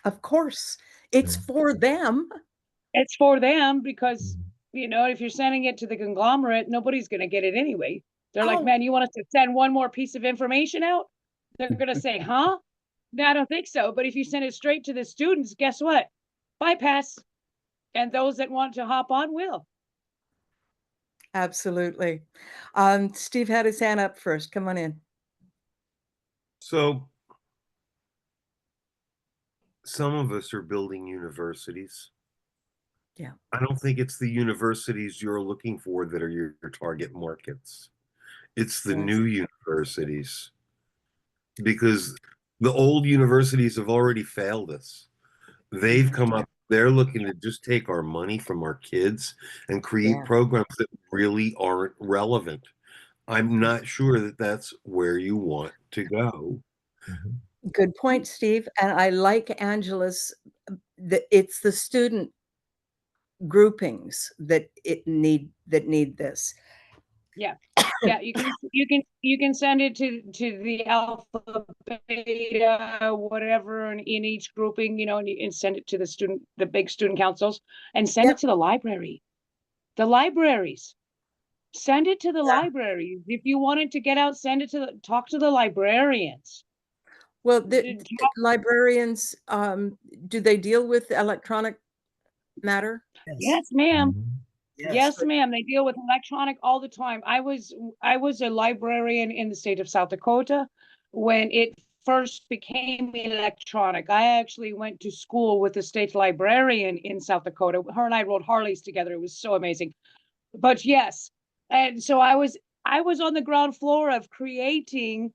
of course, it's Yeah. for them. It's for them because, Mhm. you know, if you're sending it to the conglomerate, nobody's going to get it anyway. They're like, Oh, man, you want us to send one more piece of information out? They're going to say, huh? No, I don't think so. But if you send it straight to the students, guess what? Bypass. And those that want to hop on will. absolutely. Steve had his hand up first. Come on in. So some of us are building universities. Yeah. I don't think it's the universities you're looking for that are your target markets. It's the Yes. new universities, because the old universities have already failed us. They've come up, they're looking to just take our money from our kids and create Yeah. programs that really aren't relevant. I'm not sure that that's where you want to go. Mhm. Good point, Steve. And I like Angela's, it's the student groupings that need this. Yeah. Yeah, you can send it to the alpha, beta, whatever, in each grouping, you know, and send it to the big student councils, and send Yep. it to the library. The libraries. Send it to the libraries. If you wanted to get out, send it to talk to the librarians. Well, the librarians, do they deal with electronic matter? Yes, ma'am. Mhm. Yes, ma'am. They deal with electronic all the time. I was a librarian in the state of South Dakota when it first became electronic. I actually went to school with the state librarian in South Dakota. Her and I rode Harleys together. It was so amazing. But yes, and so I was on the ground floor of creating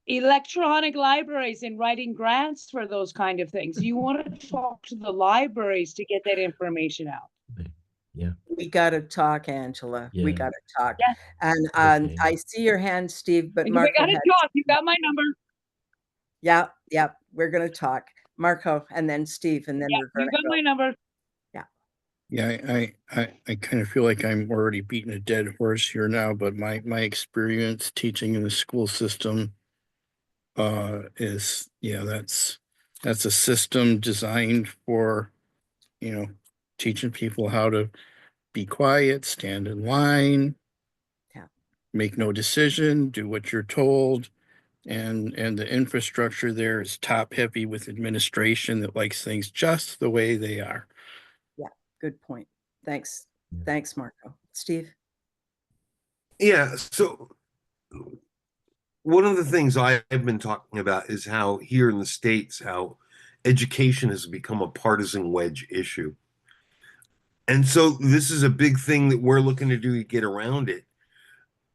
electronic libraries and writing grants for those kind of things. You want to talk to the libraries to get that information out. Yeah. We gotta talk, Angela. We Yeah. gotta talk. Yeah. And, Okay. I see your hand, Steve, but We Marco gotta had. talk. You got my number. Yeah, yeah, we're gonna talk. Marco, and then Steve, and then Yeah, we're you gonna got go. my number. Yeah, I kind of feel like I'm already beating a dead horse here now, but my experience teaching in the school system is, yeah, that's a system designed for, teaching people how to be quiet, stand in line, Yeah. make no decision, do what you're told. And the infrastructure there is top heavy with administration that likes things just the way they are. Yeah, good point. Thanks. Yeah. Thanks, Marco. Steve? Yeah. So one of the things I've been talking about is how here in the States, how education has become a partisan wedge issue. And so this is a big thing that we're looking to do to get around it,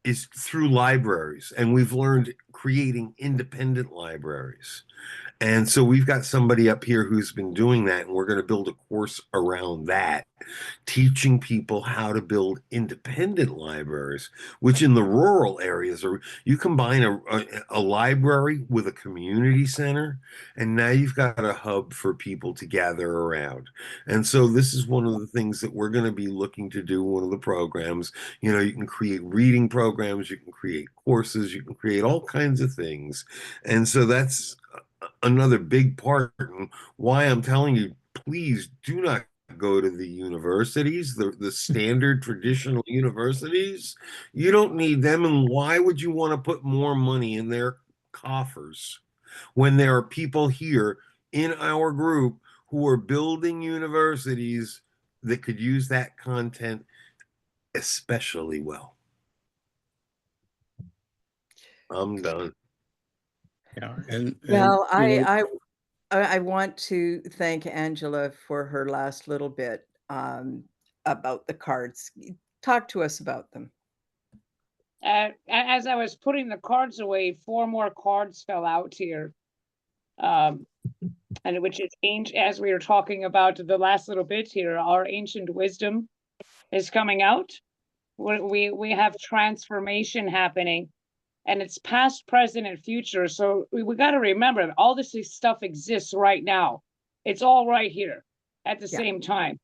is through libraries. And we've learned creating independent libraries. And so we've got somebody up here who's been doing that, and we're going to build a course around that, teaching people how to build independent libraries, which in the rural areas are, you combine a library with a community center, and now you've got a hub for people to gather around. And so this is one of the things that we're going to be looking to do, one of the programs. You can create reading programs, you can create courses, you can create all kinds of things. And so that's another big part why I'm telling you, please do not go to the universities, the standard traditional universities. You don't need them. And why would you want to put more money in their coffers when there are people here in our group who are building universities that could use that content especially well? I'm done. Yeah. And Well, I want to thank Angela for her last little bit, about the cards. Talk to us about them. as I was putting the cards away, 4 more cards fell out here. And which is ancient, as we were talking about the last little bit here, our ancient wisdom is coming out. We have transformation happening, and it's past, present, and future. So we got to remember that all this stuff exists right now. It's all right here at the same time.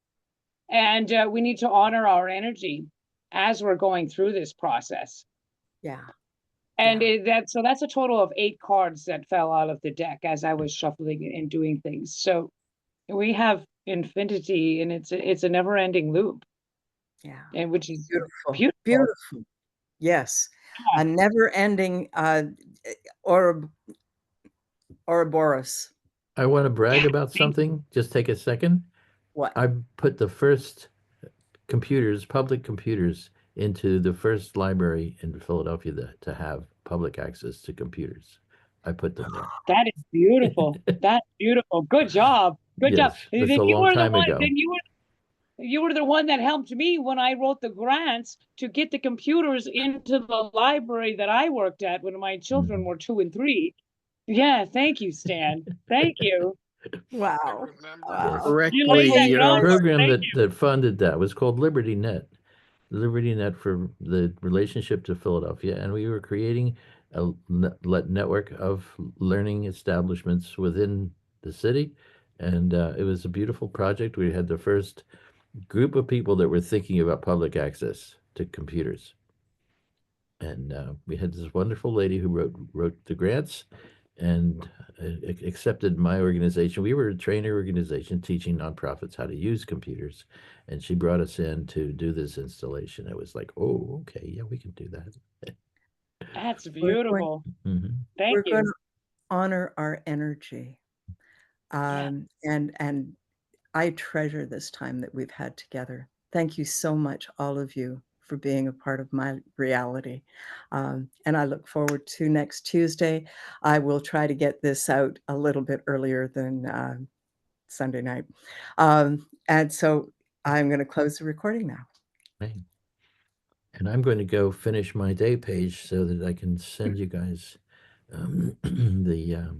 And we need to honor our energy as we're going through this process. Yeah. And so that's a total of 8 cards that fell out of the deck as I was shuffling and doing things. So we have infinity, and it's a never-ending loop. Yeah. And which is beautiful. Beautiful. Yes. A never-ending Ouroboros. I want to brag about something. Just take a second. What? I put the first computers, public computers, into the first library in Philadelphia to have public access to computers. I put them there. That is beautiful. That's beautiful. Good job. Good job. It's Then a you long were the time one. ago. Then you were the one that helped me when I wrote the grants to get the computers into the library that I worked at when my children were 2 and 3. Yeah, thank you, Stan. Thank you. Wow. Yes. You laid that The groundwork. program Thank that funded that was called Liberty Net. Liberty Net for the relationship to Philadelphia, and we were creating a network of learning establishments within the city, and it was a beautiful project. We had the first group of people that were thinking about public access to computers, and we had this wonderful lady who wrote the grants and accepted my organization. We were a trainer organization teaching nonprofits how to use computers, and she brought us in to do this installation. It was like, oh, okay, yeah, we can do that. That's beautiful. Thank We're you. going to honor our energy, and I treasure this time that we've had together. Thank you so much, all of you, for being a part of my reality. And I look forward to next Tuesday. I will try to get this out a little bit earlier than Sunday night. And so I'm going to close the recording now. Okay. And I'm going to go finish my day page so that I can send you guys the